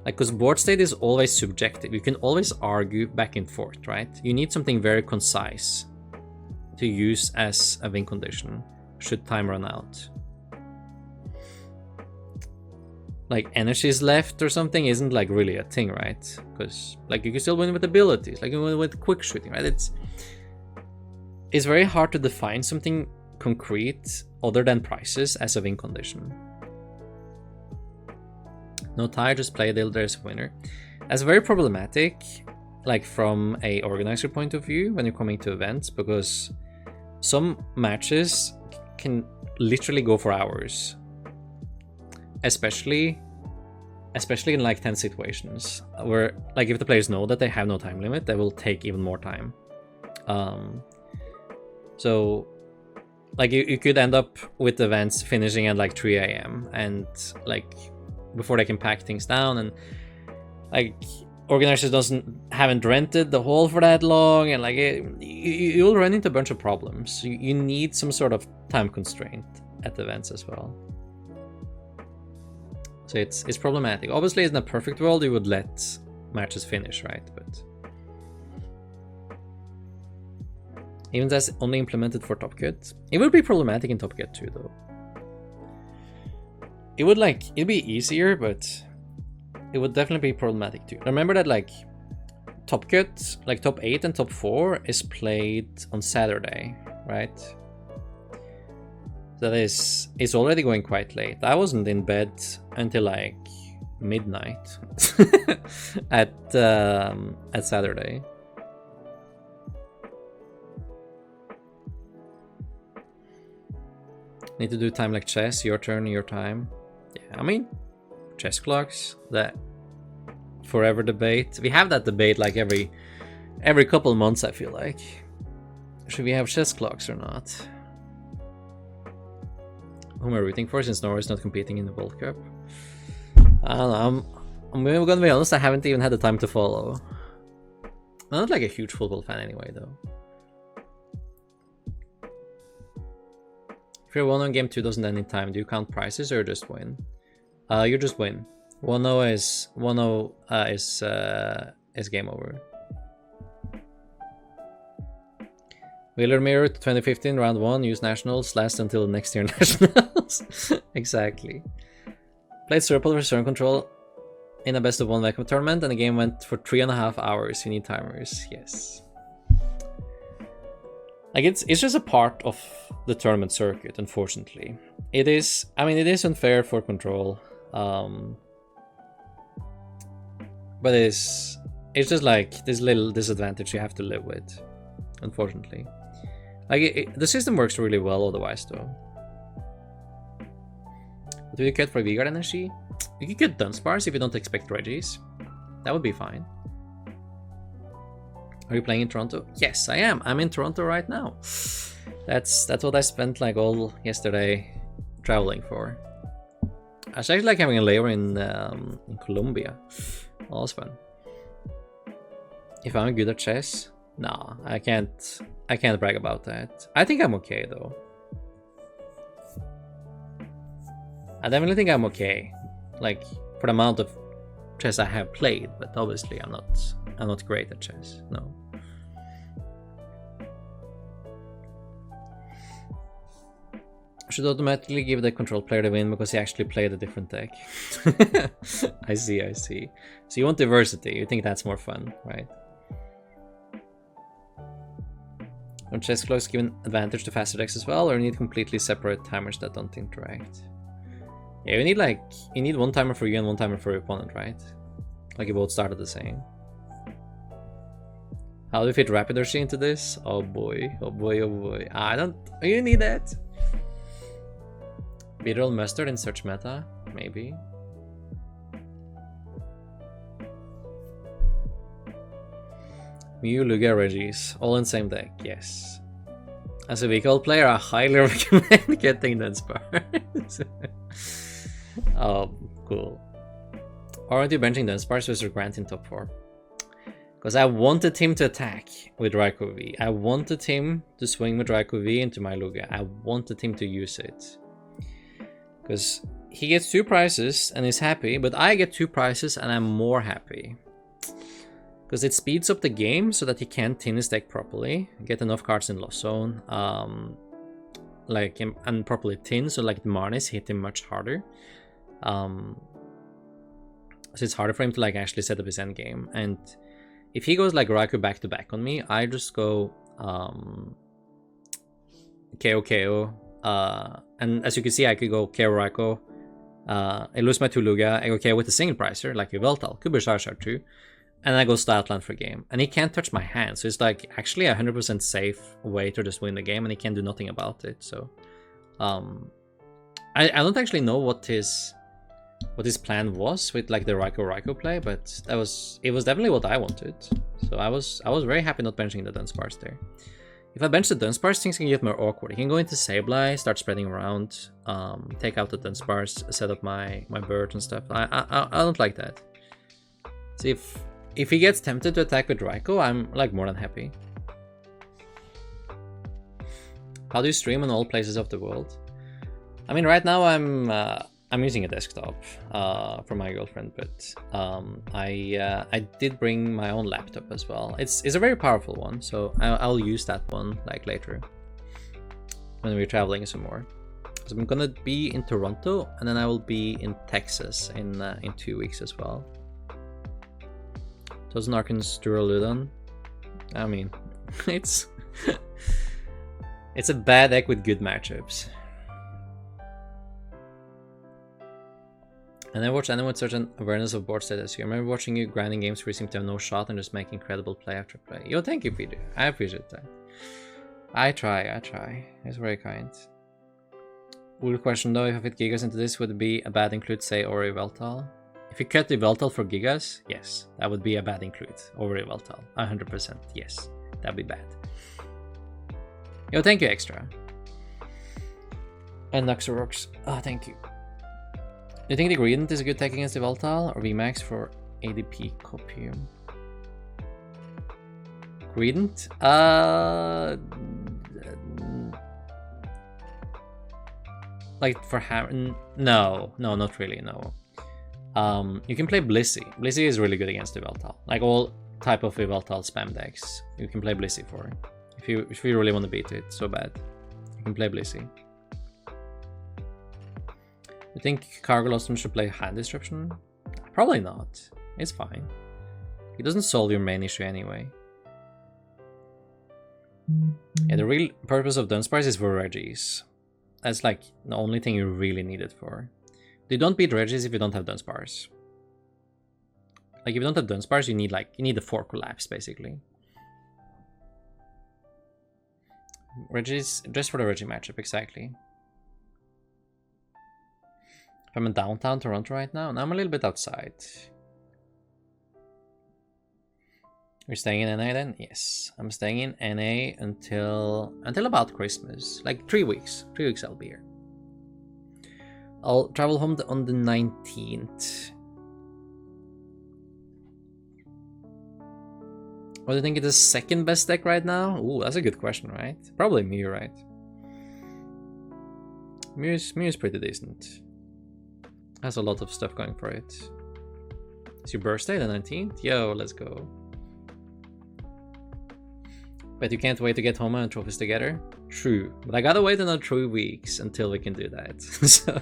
A: Like, because board state is always subjective. You can always argue back and forth, right? You need something very concise to use as a win condition should time run out. Like energies left or something isn't like really a thing, right? Because like you can still win with abilities, like you win with quick shooting, right? It's very hard to define something concrete other than prices as a win condition. No tie, just play till there's a winner. That's very problematic, like from a organizer point of view when you're coming to events, because some matches can literally go for hours, especially in like tense situations where like if the players know that they have no time limit, they will take even more time. So like you could end up with events finishing at like 3 a.m. and like before they can pack things down, and like organizers haven't rented the hall for that long, and like you'll run into a bunch of problems. You need some sort of time constraint at the events as well. So it's problematic. Obviously, in a perfect world, you would let matches finish, right? But even that's only implemented for Top Cut. It would be problematic in Top Cut too, though. It'd be easier, but it would definitely be problematic too. Remember that like Top Cut, like top 8 and top 4 is played on Saturday, right? That is, it's already going quite late. I wasn't in bed until like midnight at Saturday. Need to do time like chess, your turn, your time. Yeah, I mean, chess clocks, that forever debate. We have that debate like every couple months, I feel like. Should we have chess clocks or not? Who am I rooting for since Norway is not competing in the World Cup? I don't know, I'm gonna be honest, I haven't even had the time to follow. I'm not like a huge football fan anyway, though. If you're 1-0 game 2 doesn't end in time, do you count prizes or just win? You just win. 1-0 is game over. Wheeler Mirror to 2015, round 1, use nationals, last until next year nationals. Exactly. Played Serpal for turn control in a best of 1 vacuum tournament, and the game went for 3.5 hours. You need timers, yes. Like it's just a part of the tournament circuit, unfortunately. It is, I mean, it is unfair for control. But it's just like this little disadvantage you have to live with, unfortunately. Like the system works really well otherwise, though. What do you get for Vigard energy? You could get Dunsparce if you don't expect Reggies. That would be fine. Are you playing in Toronto? Yes, I am. I'm in Toronto right now. That's what I spent like all yesterday traveling for. I was actually like having a layover in Colombia. That was fun. If I'm good at chess, nah, I can't brag about that. I think I'm okay though. I definitely think I'm okay, like for the amount of chess I have played. But obviously, I'm not great at chess. No. Should automatically give the control player the win because he actually played a different deck. I see. So you want diversity. You think that's more fun, right? On chess clocks give an advantage to faster decks as well, or you need completely separate timers that don't interact? Yeah, you need one timer for you and one timer for your opponent, right? Like you both started the same. How do you fit Rapidacy into this? Oh boy. You need that. Bitter mustard in search meta? Maybe. Mew, Lugia, Regis, all in same deck, yes. As a vehicle player, I highly recommend getting Dunsparce. Oh, cool. Why aren't you benching Dunsparce versus Grant in top 4? Because I wanted him to attack with Raikou V. I wanted him to swing with Raikou V into my Lugia. I wanted him to use it. Because he gets 2 prizes and is happy, but I get 2 prizes and I'm more happy. Because it speeds up the game so that he can tin his deck properly, get enough cards in Lost Zone, and properly tin, so like the Marnies hit him much harder. So it's harder for him to like actually set up his end game. And if he goes like Raikou back to back on me, I just go KO. And as you can see, I could go KO Raikou. I lose my 2 Lugia. I go KO with a single pricer, like a Veltal, could be Charizard too. And I go Statland for game. And he can't touch my hand. So it's like actually a 100% safe way to just win the game, and he can do nothing about it. So I don't actually know what his plan was with like the Raikou play, but it was definitely what I wanted. So I was very happy not benching the Dunsparce there. If I bench the Dunsparce, things can get more awkward. He can go into Sableye, start spreading around, take out the Dunsparce, set up my bird and stuff. I don't like that. So if he gets tempted to attack with Raikou, I'm like more than happy. How do you stream in all places of the world? I mean, right now I'm using a desktop for my girlfriend, but I did bring my own laptop as well. It's a very powerful one, so I'll use that one like later when we're traveling some more. So I'm gonna be in Toronto, and then I will be in Texas in 2 weeks as well. Doesn't Arkans Duraludon? I mean, it's a bad deck with good matchups. And I watched anyone with such an awareness of board status. You remember watching you grinding games where you seem to have no shot and just make incredible play after play. Yo, thank you, Peter. I appreciate that. I try. It's very kind. Weird question though, if I fit Gigas into this, would it be a bad include, say, Ori Veltal? If you cut the Veltal for Gigas, yes, that would be a bad include. Ori Veltal, 100%, yes, that'd be bad. Yo, thank you, Extra. And Nuxorox, oh, thank you. you think the Gradient is a good tech against the Volatile or VMAX for ADP Copium? Gradient? Like for Hammer? No, not really, no. You can play Blissey. Blissey is really good against the Volatile. Like all type of Volatile spam decks, you can play Blissey for. If you really want to beat it so bad, you can play Blissey. You think Cargolostum should play Hand Disruption? Probably not. It's fine. It doesn't solve your main issue anyway. Yeah, the real purpose of Dunsparce is for Regis. That's like the only thing you really need it for. You don't beat Regis if you don't have Dunsparce. Like if you don't have Dunsparce, you need the 4 collapse basically. Regis, just for the Reggie matchup, exactly. If I'm in downtown Toronto right now, and I'm a little bit outside. You're staying in NA then? Yes, I'm staying in NA until about Christmas, like 3 weeks. 3 weeks I'll be here. I'll travel home on the 19th. What do you think is the second best deck right now? Ooh, that's a good question, right? Probably Mew, right? Mew's pretty decent. Has a lot of stuff going for it. It's your birthday, the 19th? Yo, let's go. Bet you can't wait to get home and trophies together? True, but I gotta wait another 3 weeks until we can do that. So...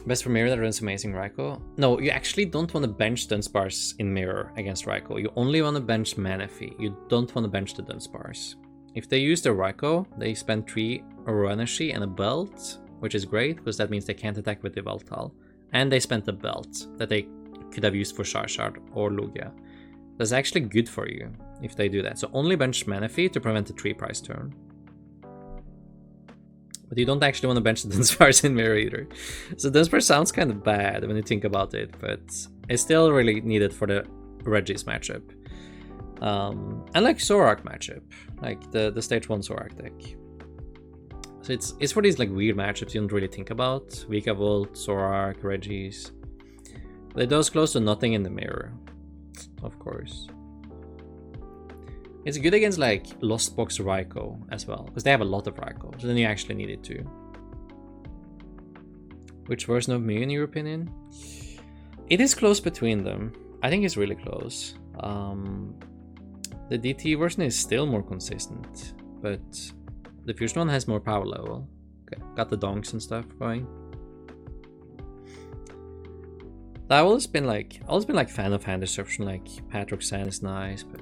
A: Best for Mirror that runs Amazing Raikou? No, you actually don't want to bench Dunsparce in Mirror against Raikou. You only want to bench Manaphy. You don't want to bench the Dunsparce. If they use their Raikou, they spend 3 Aurora Energy and a belt, which is great because that means they can't attack with the Volatile. And they spent a belt that they could have used for Charizard or Lugia. That's actually good for you if they do that. So only bench Manaphy to prevent a 3-price turn. But you don't actually want to bench the Dunsparce in Mirror either. So Dunsparce sounds kind of bad when you think about it, but it's still really needed for the Regis matchup. And like Zoroark matchup, like the stage 1 Zoroark deck. So it's for these like weird matchups you don't really think about. Vikavolt, Zoroark, Regis. But it does close to nothing in the Mirror, of course. It's good against like Lost Box Raikou as well, because they have a lot of Raikou, so then you actually need it too. Which version of Mew in your opinion? It is close between them. I think it's really close. The DT version is still more consistent, but the Fusion one has more power level. Okay, got the donks and stuff going. I've always been like fan of Hand Disruption, like Patroxan is nice, but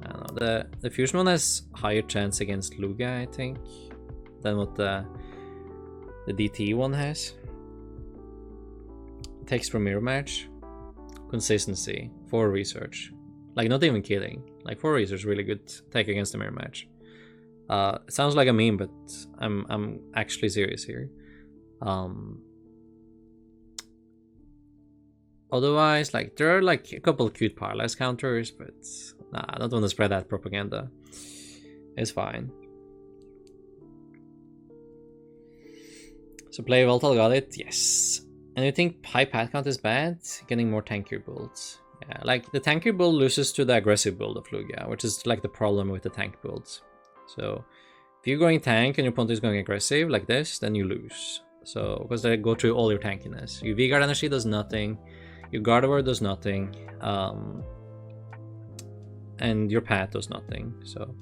A: I don't know. The Fusion one has higher chance against Lugia, I think, than what the DT one has. Text from Mirror Match. Consistency. 4 research. Like, not even kidding. Like, 4 research really good tech against the Mirror Match. It sounds like a meme, but I'm actually serious here. Otherwise, like, there are like a couple cute Paralyze counters, but nah, I don't want to spread that propaganda. It's fine. So play Volatile got it? Yes. And you think high pad count is bad? Getting more tankier builds. Yeah, like the tankier build loses to the aggressive build of Lugia, which is like the problem with the tank builds. So if you're going tank and your opponent is going aggressive like this, then you lose. So because they go through all your tankiness. Your V-Guard energy does nothing. Your Gardevoir does nothing, and your Pat does nothing. So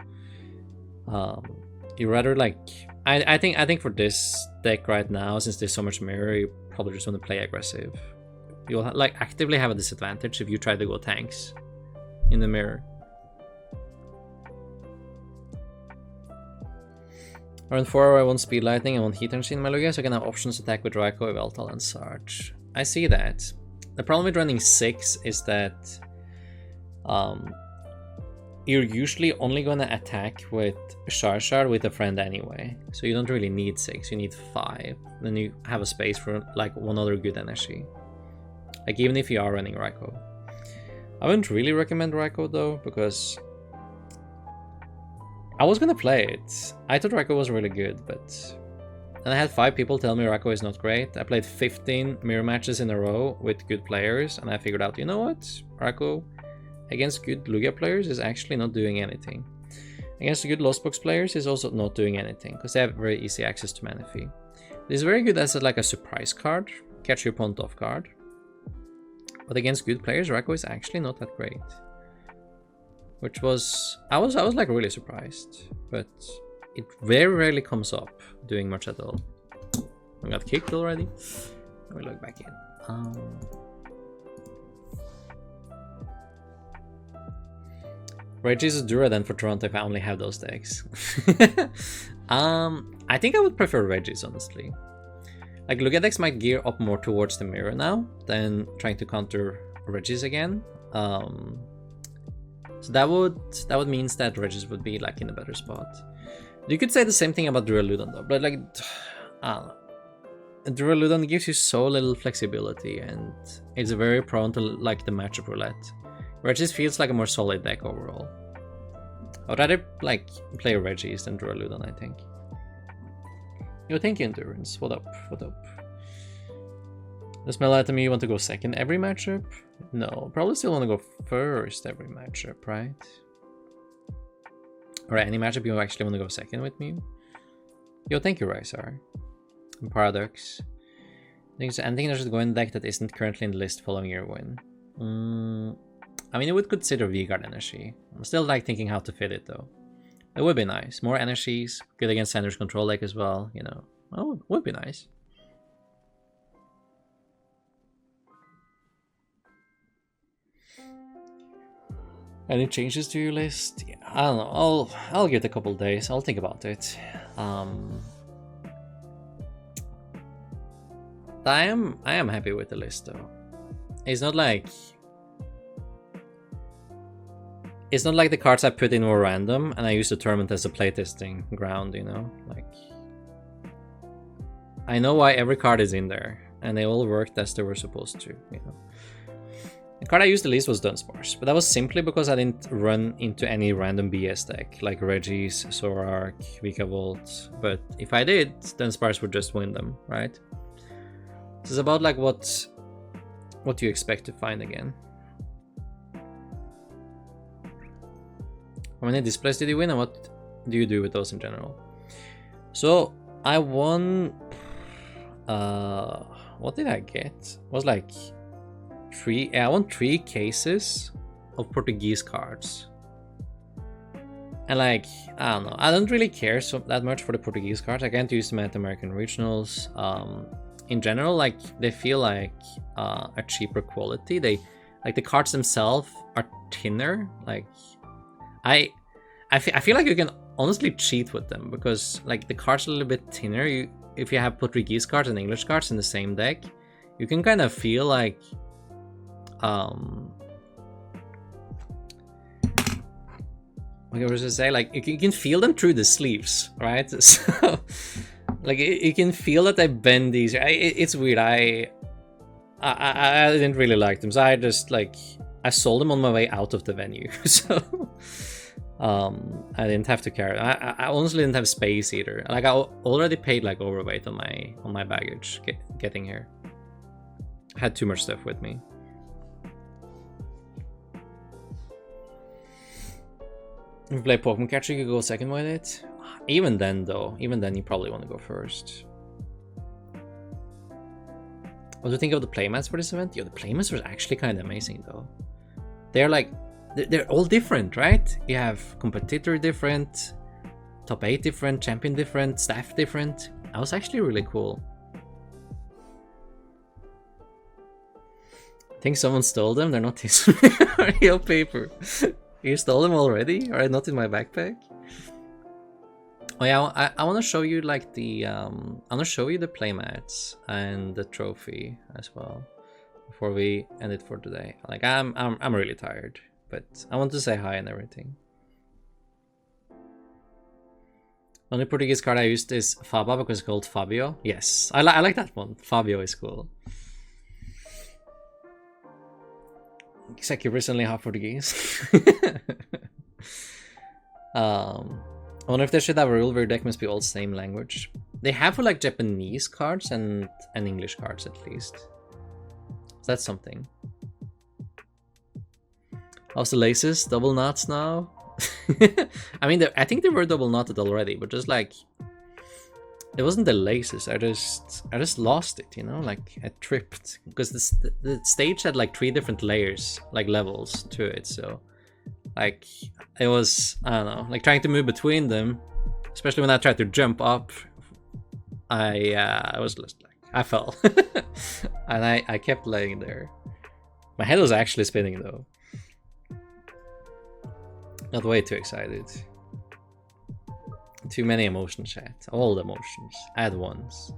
A: you rather like I think for this deck right now, since there's so much mirror, you probably just want to play aggressive. You'll like actively have a disadvantage if you try to go tanks in the mirror. Around 4 I want Speed Lightning, I want Heat Energy in my Lugia, so I can have options to attack with Raikou, Veltal, and Sarge. I see that. The problem with running 6 is that you're usually only going to attack with Charizard with a friend anyway. So you don't really need 6, you need 5. Then you have a space for like one other good energy. Like even if you are running Raikou. I wouldn't really recommend Raikou though, because I was going to play it. I thought Raikou was really good, but And I had 5 people tell me Rako is not great. I played 15 mirror matches in a row with good players, and I figured out, you know what? Rako against good Lugia players is actually not doing anything. Against the good Lost Box players is also not doing anything, because they have very easy access to Manaphy. This is very good as like a surprise card, catch your opponent off guard. But against good players, Rako is actually not that great. Which was, I was like really surprised, but it very rarely comes up doing much at all. I got kicked already. Let me log back in. Reggie's Dura then for Toronto if I only have those decks. I think I would prefer Reggie's, honestly. Like, Lugia decks might gear up more towards the mirror now than trying to counter Reggie's again. So that would mean that Reggie's would be like in a better spot. You could say the same thing about Duraludon though, but like, I don't know. Duraludon gives you so little flexibility and it's very prone to like the matchup roulette. Reggie's feels like a more solid deck overall. I'd rather like play Reggie's than Duraludon, I think. Yo, thank you, Endurance. What up? What up? Does Mela to me you want to go second every matchup? No, probably still want to go first every matchup, right? Or any matchup you actually want to go second with me? Yo, thank you, Rysar. And Paradox. I think there's a going deck that isn't currently in the list following your win. I mean, I would consider V-Guard Energy. I'm still like thinking how to fit it though. It would be nice. More energies, good against Sanders control deck as well, you know. Oh, it would be nice. Any changes to your list? Yeah, I don't know. I'll give it a couple days. I'll think about it. I am happy with the list though. It's not like the cards I put in were random and I used the tournament as a playtesting ground, you know? Like, I know why every card is in there and they all worked as they were supposed to, you know? The card I used the least was Dunsparce, but that was simply because I didn't run into any random BS deck like Reggie's, Zorark, Vikavolt. But if I did, Dunsparce would just win them, right? This is about like what you expect to find again. How many displays did you win and what do you do with those in general? So I won, what did I get? It was like I won 3 cases of Portuguese cards. And like, I don't know, I don't really care that much for the Portuguese cards. I can't use them at American Regionals. In general, like, they feel like a cheaper quality. Like the cards themselves are thinner. Like, I feel like you can honestly cheat with them because like the cards are a little bit thinner. If you have Portuguese cards and English cards in the same deck, you can kind of feel like what was I say? Like you can feel them through the sleeves, right? So like you can feel that they bend these. It's weird. I didn't really like them, so I just like I sold them on my way out of the venue. So I didn't have to carry. I honestly didn't have space either. Like I already paid like overweight on my baggage getting here. I had too much stuff with me. If you play Pokemon Catcher, you could go second with it. Even then, you probably want to go first. What do you think of the playmats for this event? Yo, the playmats were actually kind of amazing, though. They're like, they're all different, right? You have competitor different, top 8 different, champion different, staff different. That was actually really cool. I think someone stole them. They're not his real paper. You stole them already? Alright, not in my backpack. Oh yeah, I want to show you like the I want to show you the playmats and the trophy as well before we end it for today. Like I'm really tired, but I want to say hi and everything. Only Portuguese card I used is Faba because it's called Fabio. Yes, I like that one. Fabio is cool. Looks like you're recently half Portuguese. I wonder if they should have a rule where your deck must be all same language. They have for like Japanese cards and English cards at least. So that's something. How's the laces? Double knots now? I mean, I think they were double knotted already, but just like it wasn't the laces. I just lost it, you know, like I tripped because the stage had like 3 different layers, like levels to it. So like it was, I don't know, like trying to move between them, especially when I tried to jump up. I was just like, I fell, and I kept laying there. My head was actually spinning though. Not way too excited. Too many emotions, chat. All the emotions at once.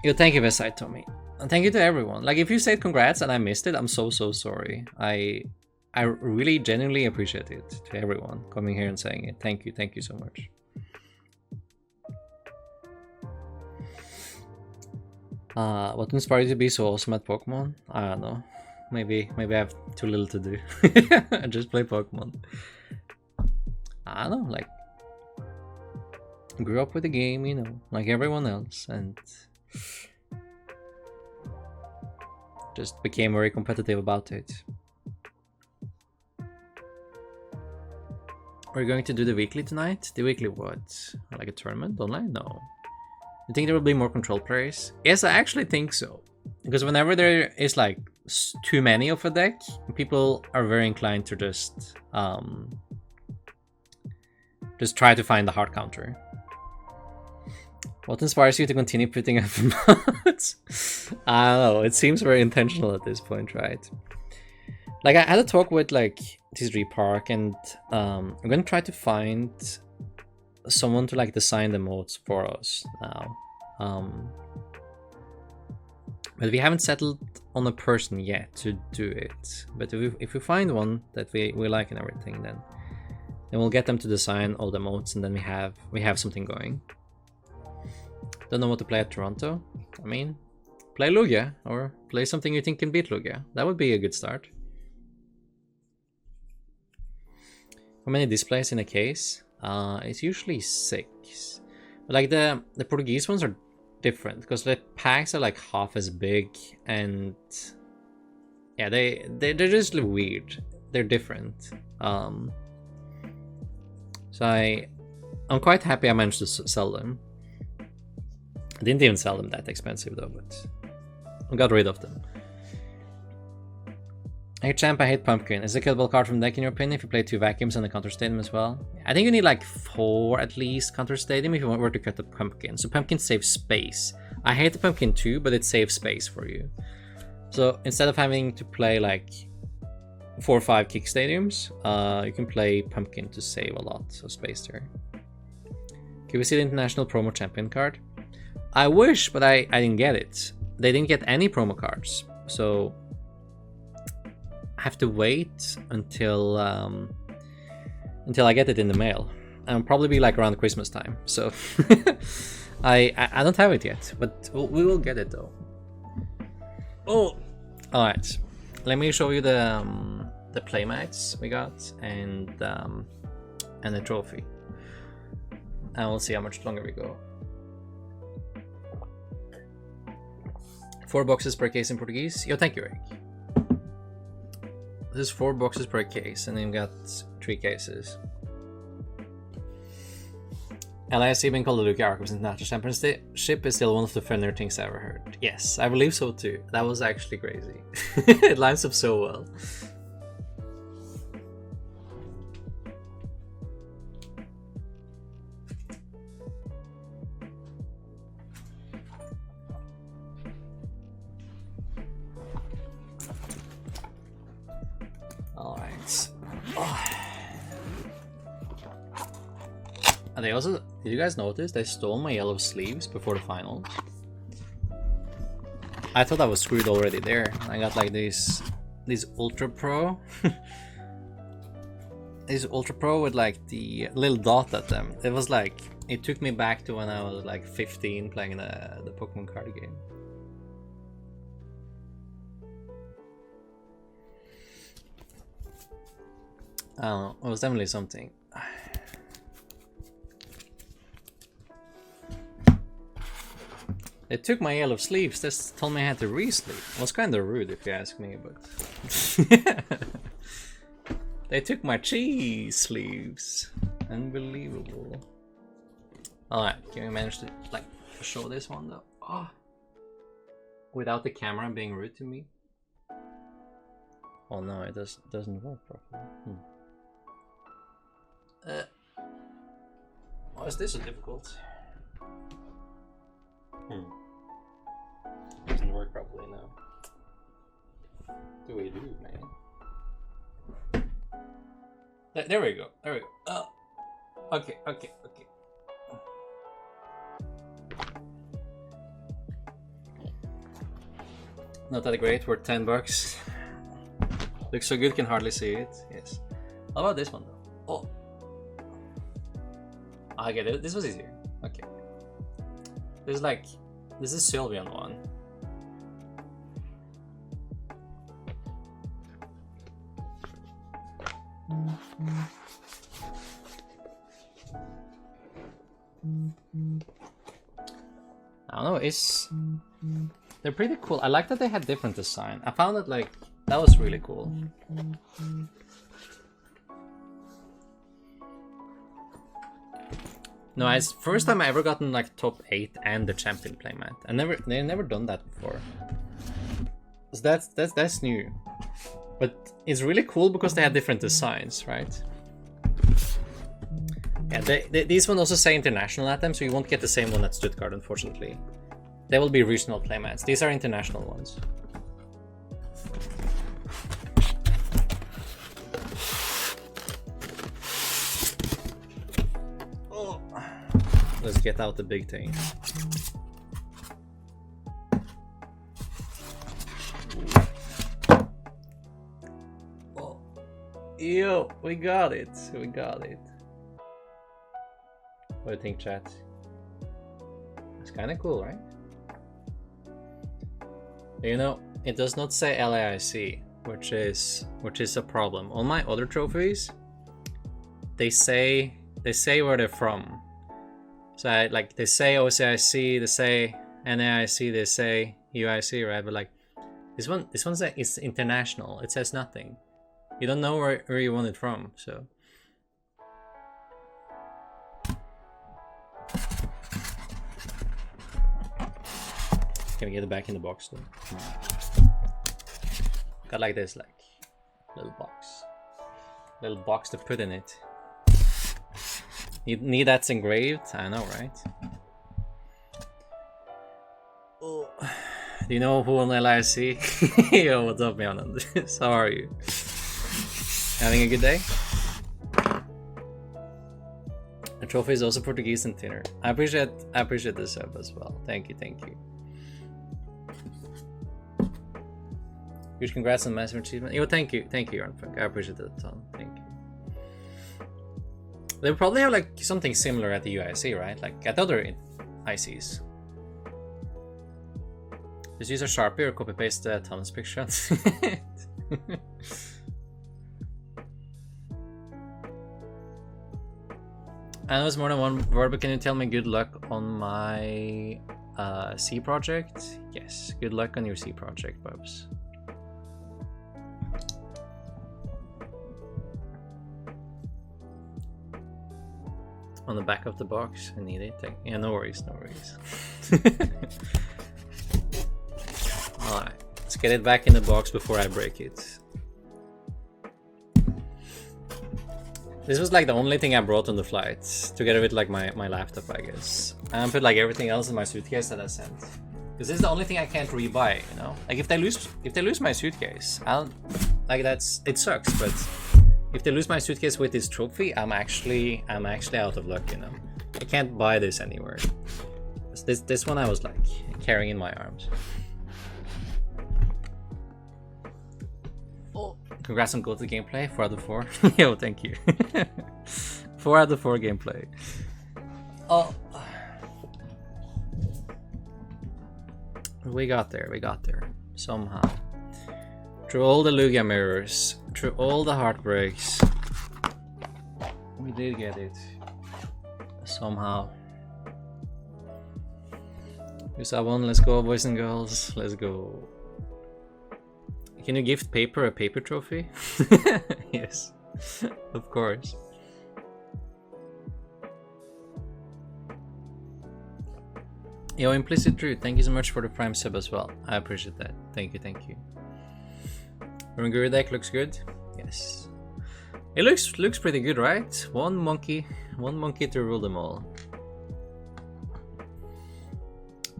A: Yo, thank you, Westside Tommy. And thank you to everyone. Like, if you said congrats and I missed it, I'm so sorry. I really genuinely appreciate it to everyone coming here and saying it. Thank you so much. What inspired you to be so awesome at Pokemon? I don't know. Maybe I have too little to do. I just play Pokemon. I don't know, like, grew up with the game, you know, like everyone else, and just became very competitive about it. We're going to do the weekly tonight. The weekly what? Like a tournament online? No. You think there will be more control players? Yes, I actually think so. Because whenever there is like too many of a deck, people are very inclined to just try to find the hard counter. What inspires you to continue putting up mods? I don't know. It seems very intentional at this point, right? Like I had a talk with like TCG Park, and I'm gonna try to find someone to like design the modes for us now. But we haven't settled on a person yet to do it. But if we find one that we like and everything, then we'll get them to design all the modes, and then we have something going. Don't know what to play at Toronto. I mean, play Lugia, or play something you think can beat Lugia. That would be a good start. How many displays in a case? It's usually 6. But like the Portuguese ones are different because the packs are like half as big, and yeah, they're just weird. They're different. So I'm quite happy I managed to sell them. I didn't even sell them that expensive though, but I got rid of them. Hey champ, I hate Pumpkin. Is it a killable card from deck in your opinion if you play 2 vacuums and a counter stadium as well? I think you need like 4 at least counter stadium if you were to cut the Pumpkin. So Pumpkin saves space. I hate the Pumpkin too, but it saves space for you. So instead of having to play like 4 or 5 kick stadiums, you can play Pumpkin to save a lot of space there. Can we see the international promo champion card? I wish, but I didn't get it. They didn't get any promo cards, so I have to wait until I get it in the mail. And it'll probably be like around Christmas time. So I don't have it yet, but we will get it though. Oh, all right. Let me show you the playmats we got and the trophy, and we'll see how much longer we go. 4 boxes per case in Portuguese. Yo, thank you, Eric. This is 4 boxes per case, and then we've got 3 cases. LAIC being called the Lugia Archives International Championship is still one of the funnier things I ever heard. Yes, I believe so too. That was actually crazy. It lines up so well. Alright. Oh. They also, did you guys notice they stole my yellow sleeves before the finals? I thought I was screwed already there. I got like these Ultra Pro. These Ultra Pro with like the little dot at them. It was like, it took me back to when I was like 15 playing the Pokemon card game. I don't know, it was definitely something. They took my yellow sleeves. They told me I had to re-sleep. It was kind of rude if you ask me, but... They took my cheese sleeves. Unbelievable. Alright, can we manage to like show this one though? Oh. Without the camera being rude to me? Oh no, it doesn't work properly. Why is this so difficult? Doesn't work properly now. What do we do, man? There we go. There we go. Oh. Okay. Not that great. Worth $10. Looks so good, can hardly see it. Yes. How about this one though? Oh. I get it. This was easier. Okay. This is Sylveon one. I don't know, they're pretty cool. I like that they had different design. I found that that was really cool. No, it's first time I ever gotten top 8 and the champion playmat. They never done that before. So that's new. But it's really cool because they had different designs, right? Yeah, these one also say international at them, so you won't get the same one at Stuttgart, unfortunately. They will be regional playmats. These are international ones. Oh. Let's get out the big thing. Oh. Yo, we got it. We got it. What do you think, chat? It's kind of cool, right? You know, it does not say LAIC, which is a problem. On my other trophies, they say where they're from. So they say OCIC, they say NAIC, they say UIC, right? But this one says it's international. It says nothing. You don't know where you want it from, so. Can we get it back in the box though? Got this little box to put in it. You need that's engraved? I know, right? Oh. Do you know who on LIC? Yo, what's up, man? How are you? Having a good day? The trophy is also Portuguese and thinner. I appreciate the sub as well. Thank you. Huge congrats on massive achievement. Yo, thank you, Arnfunk. I appreciate it a ton. Thank you. They probably have something similar at the UIC, right? At other ICs. Just use a Sharpie or copy paste Thomas picture. I know it's more than one word, but can you tell me good luck on my C project? Yes, good luck on your C project, Bubs. On the back of the box, I need it. Yeah, no worries. Alright, let's get it back in the box before I break it. This was the only thing I brought on the flight, together with my laptop, I guess. And put everything else in my suitcase that I sent. Because this is the only thing I can't rebuy, you know? If they lose my suitcase, it sucks, but if they lose my suitcase with this trophy, I'm actually out of luck, you know? I can't buy this anywhere. This one I was carrying in my arms. Oh, congrats on G.O.A.T gameplay, 4 out of 4. Yo, thank you. 4 out of 4 gameplay. Oh, we got there somehow. Through all the Lugia mirrors, through all the heartbreaks, we did get it somehow. You saw one, let's go, boys and girls, let's go. Can you gift paper a paper trophy? Yes, of course. Yo, Implicit Truth, thank you so much for the Prime sub as well. I appreciate that. Thank you, thank you. Ranguru deck looks good. Yes. It looks pretty good, right? One monkey to rule them all.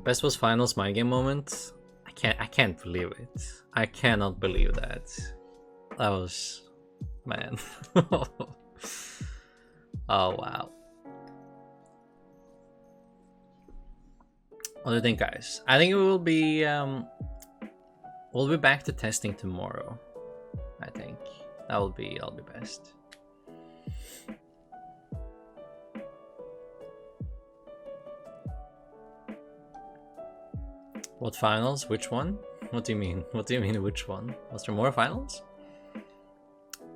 A: Best was finals my game moment. I can't believe it. I cannot believe that. That was, man. Oh wow. What do you think, guys? I think we'll be back to testing tomorrow. I think that'll be best. What finals? Which one? What do you mean? What do you mean which one? Was there more finals? Do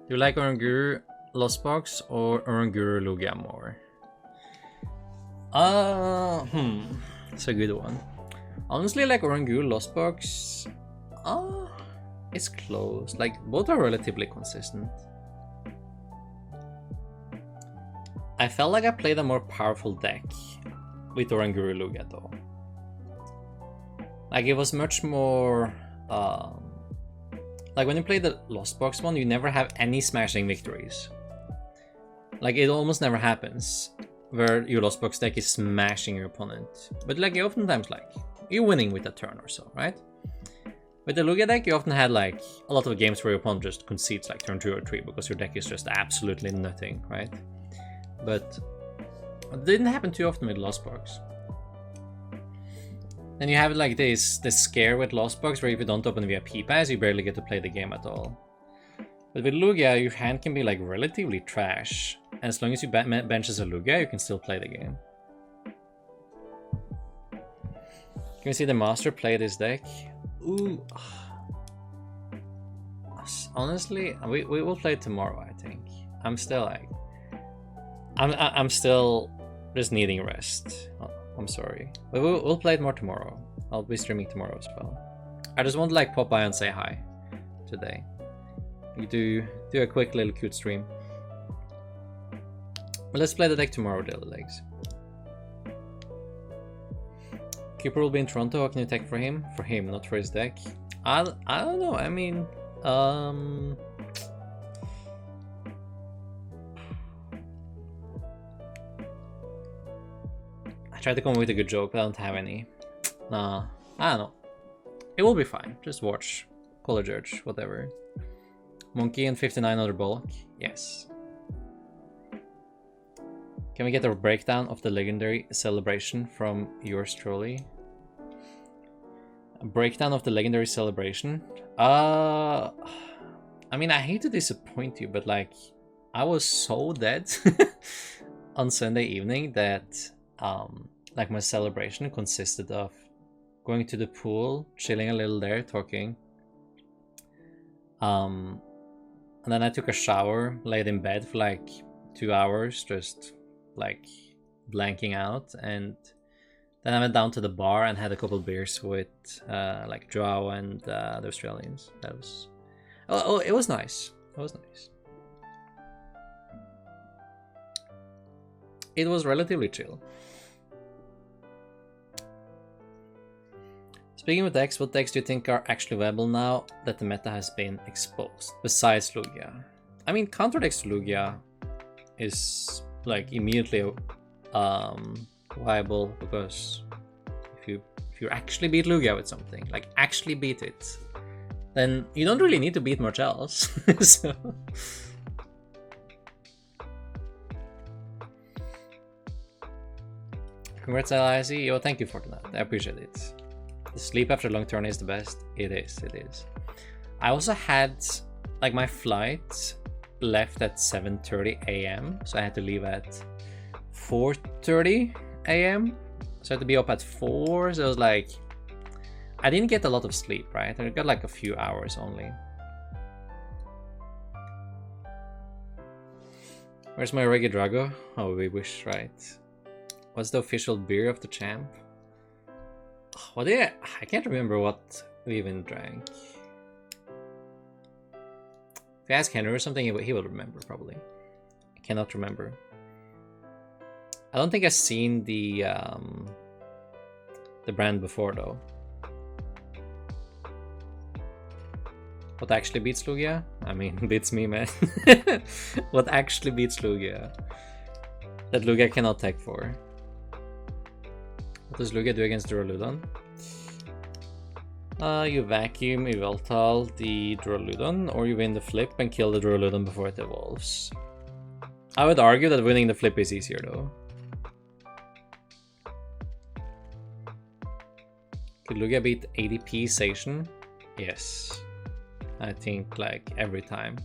A: you like Oranguru Lost Box or Oranguru Lugia more? It's a good one. Honestly, like Oranguru Lost Box, it's close. Like both are relatively consistent. I felt like I played a more powerful deck with Oranguru Lugia though. Like it was much more like when you play the Lost Box one, you never have any smashing victories. Like it almost never happens where your Lost Box deck is smashing your opponent. But like you oftentimes like you're winning with a turn or so, right? With the Lugia deck, you often had like a lot of games where your opponent just concedes like turn 2 or 3 because your deck is just absolutely nothing, right? But it didn't happen too often with Lost Box. Then you have like this scare with Lost Box where if you don't open VIP pass, you barely get to play the game at all. But with Lugia, your hand can be like relatively trash. And as long as you bench as a Lugia, you can still play the game. Can we see the master play this deck? Ooh. Honestly, we will play it tomorrow, I think. I'm still like... I'm still just needing rest. I'm sorry. But we'll play it more tomorrow. I'll be streaming tomorrow as well. I just want to like pop by and say hi today. You do a quick little cute stream. But let's play the deck tomorrow, the other legs. Cooper will be in Toronto. How can you tech for him? For him, not for his deck. I don't know. I mean, I tried to come up with a good joke, but I don't have any. Nah, I don't know. It will be fine. Just watch. Call a judge, whatever. Monkey and 59 other bulk. Yes. Can we get a breakdown of the legendary celebration from yours truly? A breakdown of the legendary celebration? I mean, I hate to disappoint you, but like, I was so dead on Sunday evening that like my celebration consisted of going to the pool, chilling a little there, talking. And then I took a shower, laid in bed for like 2 hours, just like blanking out, and then I went down to the bar and had a couple beers with like Joao and the Australians. That was it was nice. It was nice. It was relatively chill. Speaking of decks, what decks do you think are actually viable now that the meta has been exposed, besides Lugia? I mean, counter decks to Lugia is like immediately viable, because if you actually beat Lugia with something, like actually beat it, then you don't really need to beat much else. So congrats, LAIC. Yo, thank you for that. I appreciate it. The sleep after a long tourney is the best. It is. I also had like my flight left at 7:30 a.m. so I had to leave at 4:30 a.m. so I had to be up at 4. So it was like I didn't get a lot of sleep, right? I got like a few hours only. Where's my Reggae Drago? Oh, we wish, right? What's the official beer of the champ? What did I can't remember what we even drank. If you ask Henry or something, he will remember probably. I cannot remember. I don't think I've seen the brand before though. What actually beats Lugia? I mean, beats me, man. What actually beats Lugia? That Lugia cannot tech for. What does Lugia do against Duraludon? You vacuum, Yveltal the Duraludon, or you win the flip and kill the Duraludon before it evolves. I would argue that winning the flip is easier though. Could Lugia beat ADP Station? Yes. I think like every time.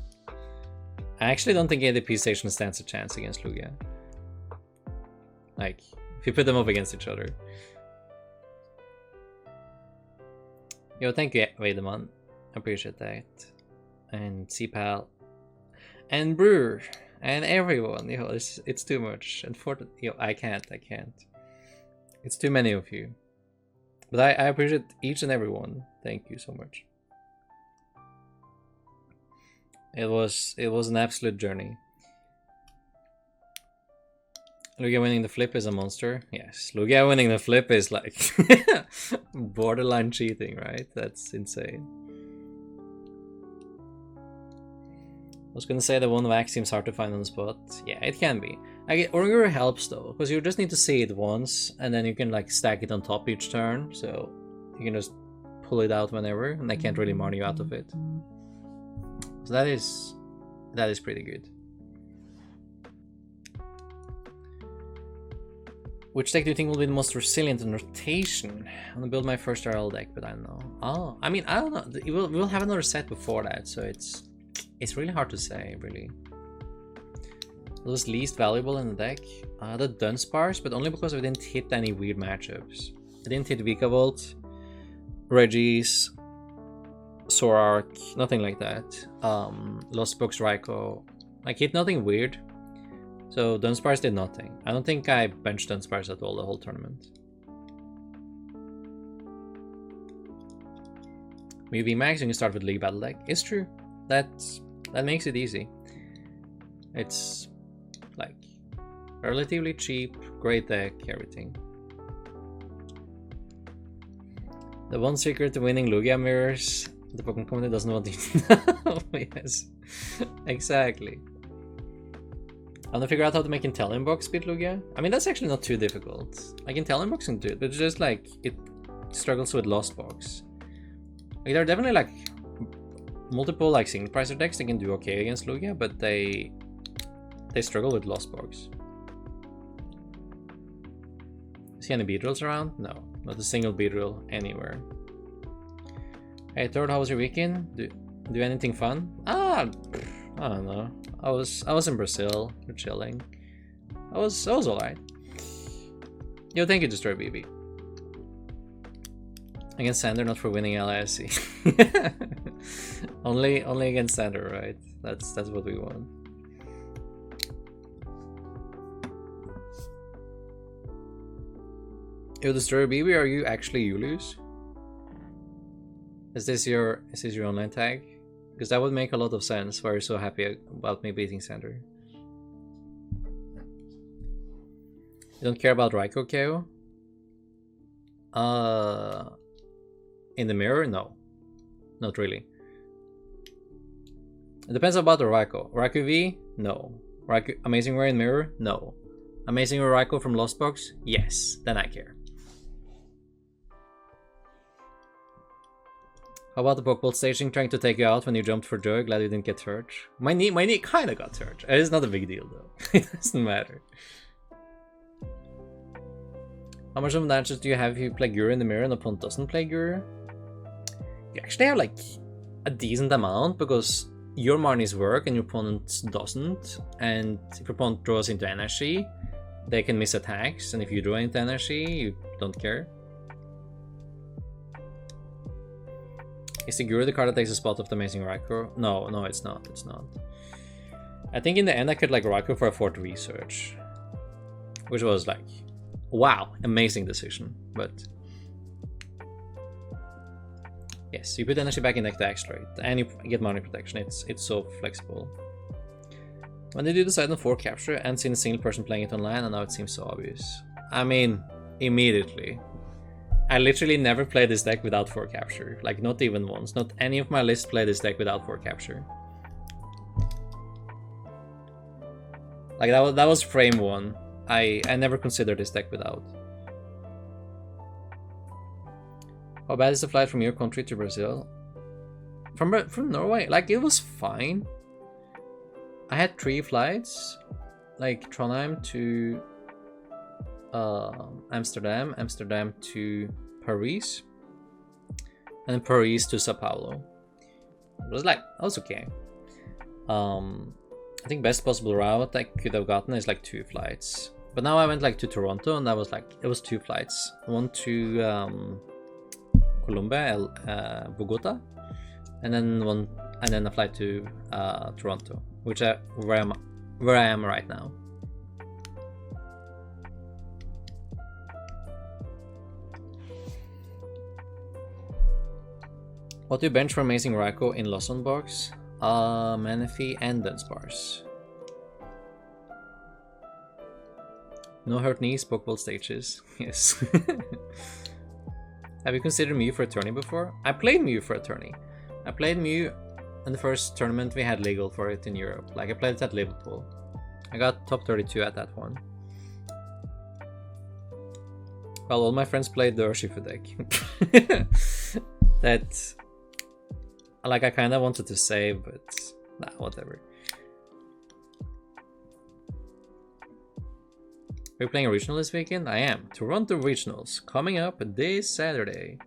A: I actually don't think ADP Station stands a chance against Lugia. Like, if you put them up against each other. Yo, thank you, Vaidemon. Appreciate that. And CPAL. And Brewer. And everyone. Yo, it's too much. And yo, I can't. It's too many of you. But I appreciate each and every one. Thank you so much. It was an absolute journey. Lugia winning the flip is a monster. Yes, Lugia winning the flip is like borderline cheating, right? That's insane. I was gonna say the one vac seems hard to find on the spot. Yeah, it can be. Oranguru helps though, because you just need to see it once, and then you can like stack it on top each turn, so you can just pull it out whenever, and they can't really mark you out of it. So that is pretty good. Which deck do you think will be the most resilient in rotation? I'm gonna build my first RL deck, but I don't know. Oh, I mean, I don't know. We'll have another set before that, so it's really hard to say, really. What was least valuable in the deck? The Dunsparce, but only because we didn't hit any weird matchups. I didn't hit Vikavolt, Regis, Sorark, nothing like that. Lost Box Raikou. Like, hit nothing weird. So Dunsparce did nothing. I don't think I benched Dunsparce at all the whole tournament. When you VMAX, you can start with League Battle deck. It's true. That makes it easy. It's like relatively cheap, great deck, everything. The one secret to winning Lugia mirrors, the Pokemon community doesn't want to know. Yes, exactly. I'm gonna figure out how to make Intellium Box beat Lugia. I mean, that's actually not too difficult. Like, Intellium Box can do it, but it's just like it struggles with Lost Box. Like, there are definitely like multiple like single pricer decks that can do okay against Lugia, but they struggle with Lost Box. See any Beedrills around? No, not a single Beedrill anywhere. Hey Third, how was your weekend? Do anything fun? I don't know. I was in Brazil. We're chilling. I was alright. Yo, thank you, Destroy BB. Against Sander, not for winning LAIC. only against Sander, right? That's what we want. Yo, Destroy BB, are you actually Julius? Is this your online tag? Because that would make a lot of sense why you're so happy about me beating Sander. You don't care about Raikou KO? In the mirror? No. Not really. It depends about the Raikou. Raikou V? No. Raikou Amazing Rare in mirror? No. Amazing Rare Raikou from Lost Box? Yes. Then I care. How about the Pokeball staging trying to take you out when you jumped for joy? Glad you didn't get hurt. My knee kinda got hurt. It's not a big deal though. It doesn't matter. How much of an advantage do you have if you play Guru in the mirror and the opponent doesn't play Guru? You actually have like a decent amount because your Marnies work and your opponent doesn't. And if your opponent draws into energy, they can miss attacks. And if you draw into energy, you don't care. Is the Guru the card that takes the spot of the Amazing Raikou? No, it's not. It's not. I think in the end I could like Raikou for a 4th research. Which was like, wow, amazing decision. But Yes, you put energy back in deck to accelerate, and you get money protection. It's so flexible. When did you decide on 4 capture and seen a single person playing it online, and now it seems so obvious? I mean, immediately. I literally never played this deck without 4 capture. Like, not even once. Not any of my lists play this deck without 4 capture. Like, that was frame 1. I never considered this deck without. How bad is the flight from your country to Brazil? From Norway? Like, it was fine. I had 3 flights. Like, Trondheim to Amsterdam, Amsterdam to Paris, and then Paris to Sao Paulo. It was like, that was okay. I think best possible route I could have gotten is like 2 flights. But now I went like to Toronto, and that was like, it was 2 flights. One to Colombia, Bogota, and then a flight to Toronto, which where I am right now. What do you bench for Amazing Raikou in Lost on Box? Manaphy and Dunsparce. No hurt knees, Pokeball stages. Yes. Have you considered Mew for a tourney before? I played Mew for a tourney. I played Mew in the first tournament we had legal for it in Europe. Like, I played it at Liverpool. I got top 32 at that one. Well, all my friends played the Urshifu deck. That... Like, I kind of wanted to save, but nah, whatever. Are you playing a regional this weekend? I am. Toronto Regionals coming up this Saturday.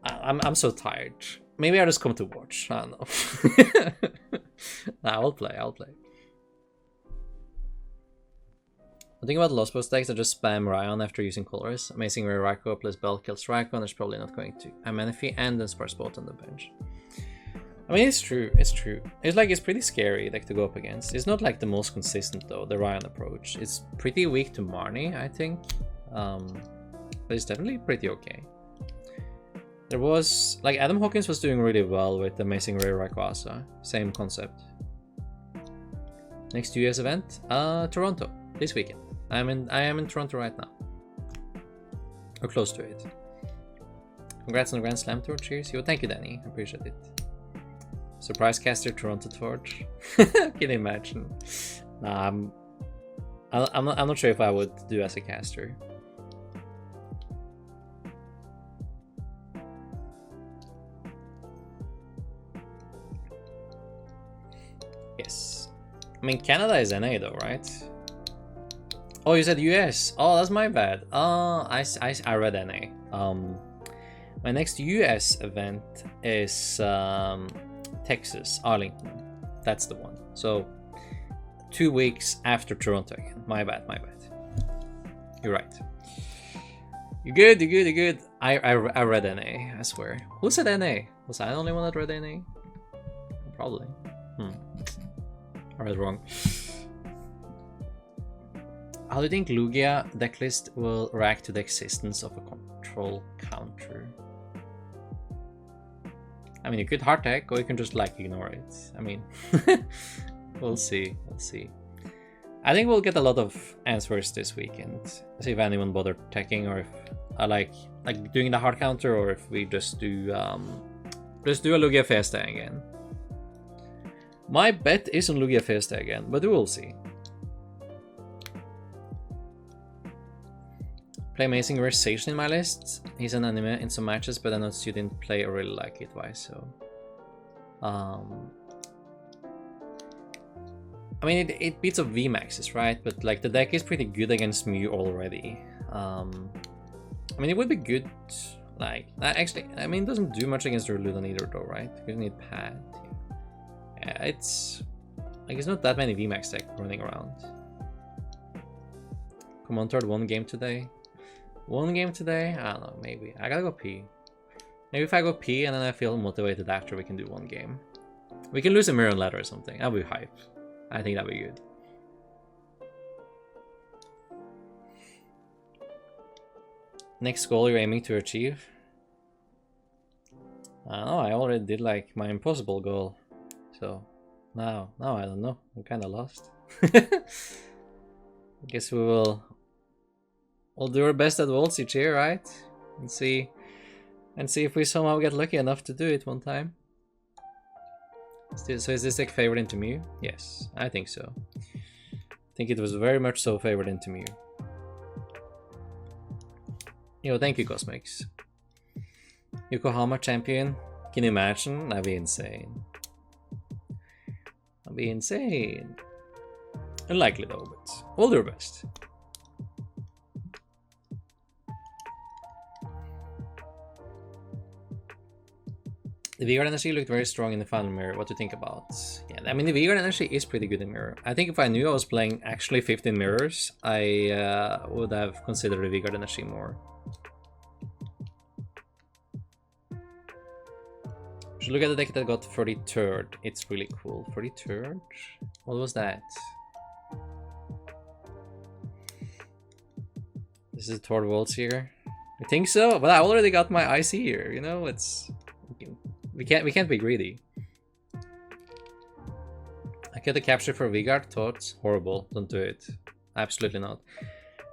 A: I'm so tired. Maybe I'll just come to watch. I don't know. Nah, I'll play. The thing about Lost Box decks are just spam Ryan after using colors. Amazing Rare Raikou plus Bell kills Raikou, and there's probably not going to. I'm Manaphy and then Sparse both on the bench. I mean, it's true. It's like, it's pretty scary deck to go up against. It's not like the most consistent though, the Ryan approach. It's pretty weak to Marnie, I think. But it's definitely pretty okay. There was, like, Adam Hawkins was doing really well with Amazing Rare Rayquaza. Same concept. Next US event, Toronto, this weekend. I am in Toronto right now. Or close to it. Congrats on the Grand Slam tour, cheers. Yo, thank you, Danny. I appreciate it. Surprise caster Toronto Torch. Can you imagine? Nah, I'm not sure if I would do as a caster. Yes. I mean, Canada is NA though, right? Oh, you said US. Oh, that's my bad. I read NA. My next US event is Texas, Arlington. That's the one. So 2 weeks after Toronto again. My bad. You're right. You're good. I read NA, I swear. Who said NA? Was I the only one that read NA? Probably. I read wrong. How do you think Lugia decklist will react to the existence of a control counter? I mean, you could hard tech, or you can just like ignore it. I mean, we'll see. I think we'll get a lot of answers this weekend. See if anyone bothered teching, or if I like doing the hard counter, or if we just do a Lugia Fiesta again. My bet is on Lugia Fiesta again, but we'll see. Play Amazing Versation in my list. He's an anime in some matches, but I noticed you didn't play or really like it. Why so? I mean, it beats up VMAXs, right? But like, the deck is pretty good against Mew already. I mean, it would be good. Like, actually, I mean, it doesn't do much against Ruludan either, though, right? You need pad. Yeah, it's like, it's not that many VMAX deck running around. Commented 1 game today. 1 game today? I don't know, maybe. I gotta go pee. Maybe if I go pee and then I feel motivated after, we can do 1 game. We can lose a mirror ladder or something. That'll be hype. I think that'll be good. Next goal you're aiming to achieve? No, I already did like my impossible goal. So now I don't know. I'm kind of lost. I guess we'll do our best at voltage here, right? And see if we somehow get lucky enough to do it one time. So is this deck favored into Mew? Yes, I think so. I think it was very much so favored into Mew. Yo, thank you, Cosmix. Yokohama champion? Can you imagine? That'd be insane. That'd be insane. Unlikely though, but we'll do our best. The V-Guard energy looked very strong in the final mirror. What do you think about? Yeah, I mean, the V-Guard energy is pretty good in mirror. I think if I knew I was playing actually 15 mirrors, I would have considered the V-Guard energy more. Should look at the deck that got 33rd. It's really cool. 33rd? What was that? This is Tord Waltz here. I think so, but I already got my IC here. You know, it's we can't be greedy. I get the capture for V-Guard. Thoughts horrible. Don't do it. Absolutely not.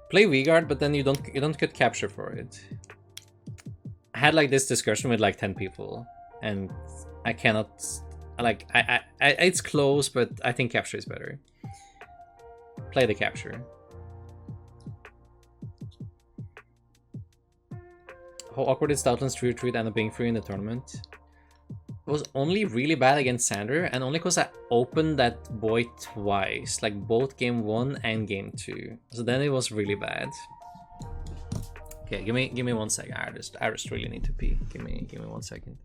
A: Play V-Guard, but then you don't get capture for it. I had like this discussion with like 10 people, and I cannot like I it's close, but I think capture is better. Play the capture. How awkward is Stoutland's True Treat and being free in the tournament? It was only really bad against Sander, and only because I opened that boy twice, like both game 1 and game 2. So then it was really bad. Okay, give me 1 second. I just really need to pee. Give me 1 second.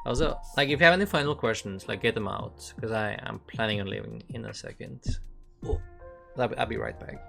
A: Also, like if you have any final questions, like get them out, because I am planning on leaving in a second. Oh, I'll be right back.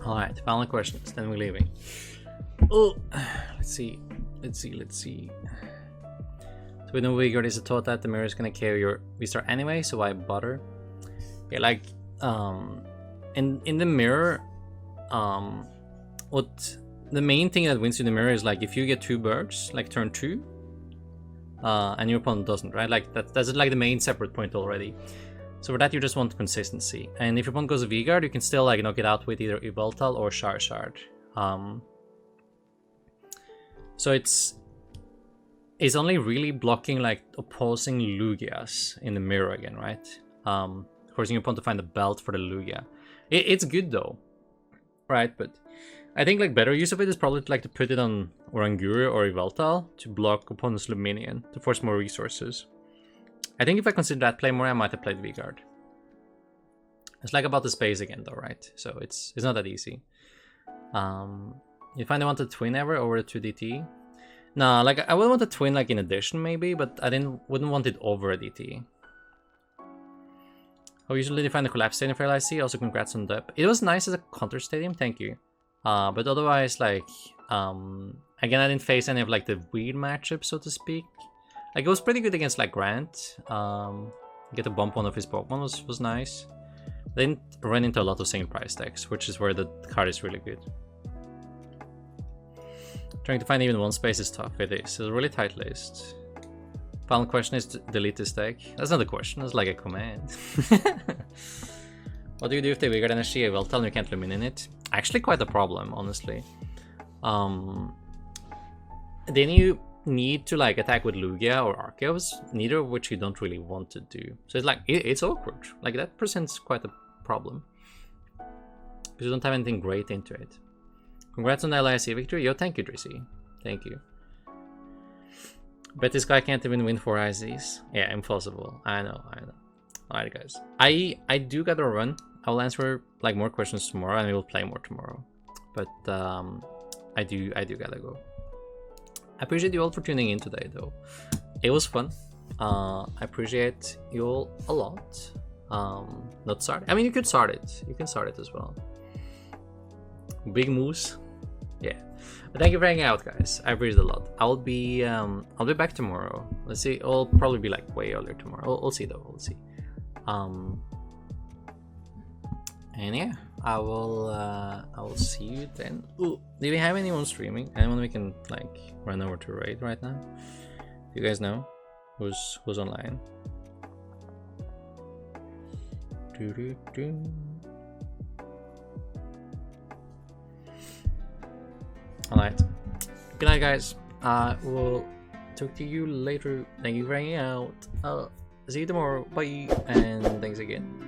A: Alright, final questions, then we're leaving. Oh, let's see. So we know V-Guard is a thought that the mirror is gonna carry your V-Star anyway, so why bother? Yeah, like in the mirror, what the main thing that wins you the mirror is like if you get 2 birds, like turn 2, and your opponent doesn't, right? Like that's like the main separate point already. So for that you just want consistency. And if your opponent goes V-Guard, you can still like knock it out with either Yveltal or Charizard. So it's only really blocking like opposing Lugias in the mirror again, right? Forcing your opponent to find a belt for the Lugia. It's good though, right? But I think like better use of it is probably like to put it on Oranguru or Yveltal to block opponent's Luminion to force more resources. I think if I consider that play more, I might have played V-Guard. It's like about the space again though, right? So it's not that easy. You find I want to twin ever over the 2DT? No, like I would want to twin like in addition maybe, but I wouldn't want it over a DT. Oh, usually they find the collapse stadium for LAIC. Also, congrats on that. It was nice as a counter stadium, thank you. But otherwise, like, again, I didn't face any of like the weird matchups, so to speak. Like, it was pretty good against like Grant. Get to bump one of his Pokemon was nice. They didn't run into a lot of single price decks, which is where the card is really good. Trying to find even one space is tough. It is. It's a really tight list. Final question is to delete this deck. That's not a question, that's like a command. What do you do if they bigger than a SGA? Well, tell them you can't Lumine it. Actually quite a problem, honestly. Then you need to like attack with Lugia or Arceus, neither of which you don't really want to do. So it's like, it's awkward. Like that presents quite a problem. Because you don't have anything great into it. Congrats on the LAIC victory. Yo, thank you, Drizzy. Thank you. Bet this guy can't even win 4 IZs. Yeah, impossible. I know. Alright, guys. I do gotta run. I'll answer like more questions tomorrow, and we will play more tomorrow. But I do gotta go. I appreciate you all for tuning in today, though. It was fun. I appreciate you all a lot. Not start. I mean, you could start it. You can start it as well. Big moose. Yeah. But thank you for hanging out, guys. I appreciate it a lot. I'll be back tomorrow. Let's see. I'll probably be like way earlier tomorrow. We'll see though. We'll see. And yeah, I will see you then. Ooh, do we have anyone streaming? Anyone we can like run over to raid right now? You guys know who's online? Alright. Good night, guys. We'll talk to you later. Thank you for hanging out. See you tomorrow. Bye. And thanks again.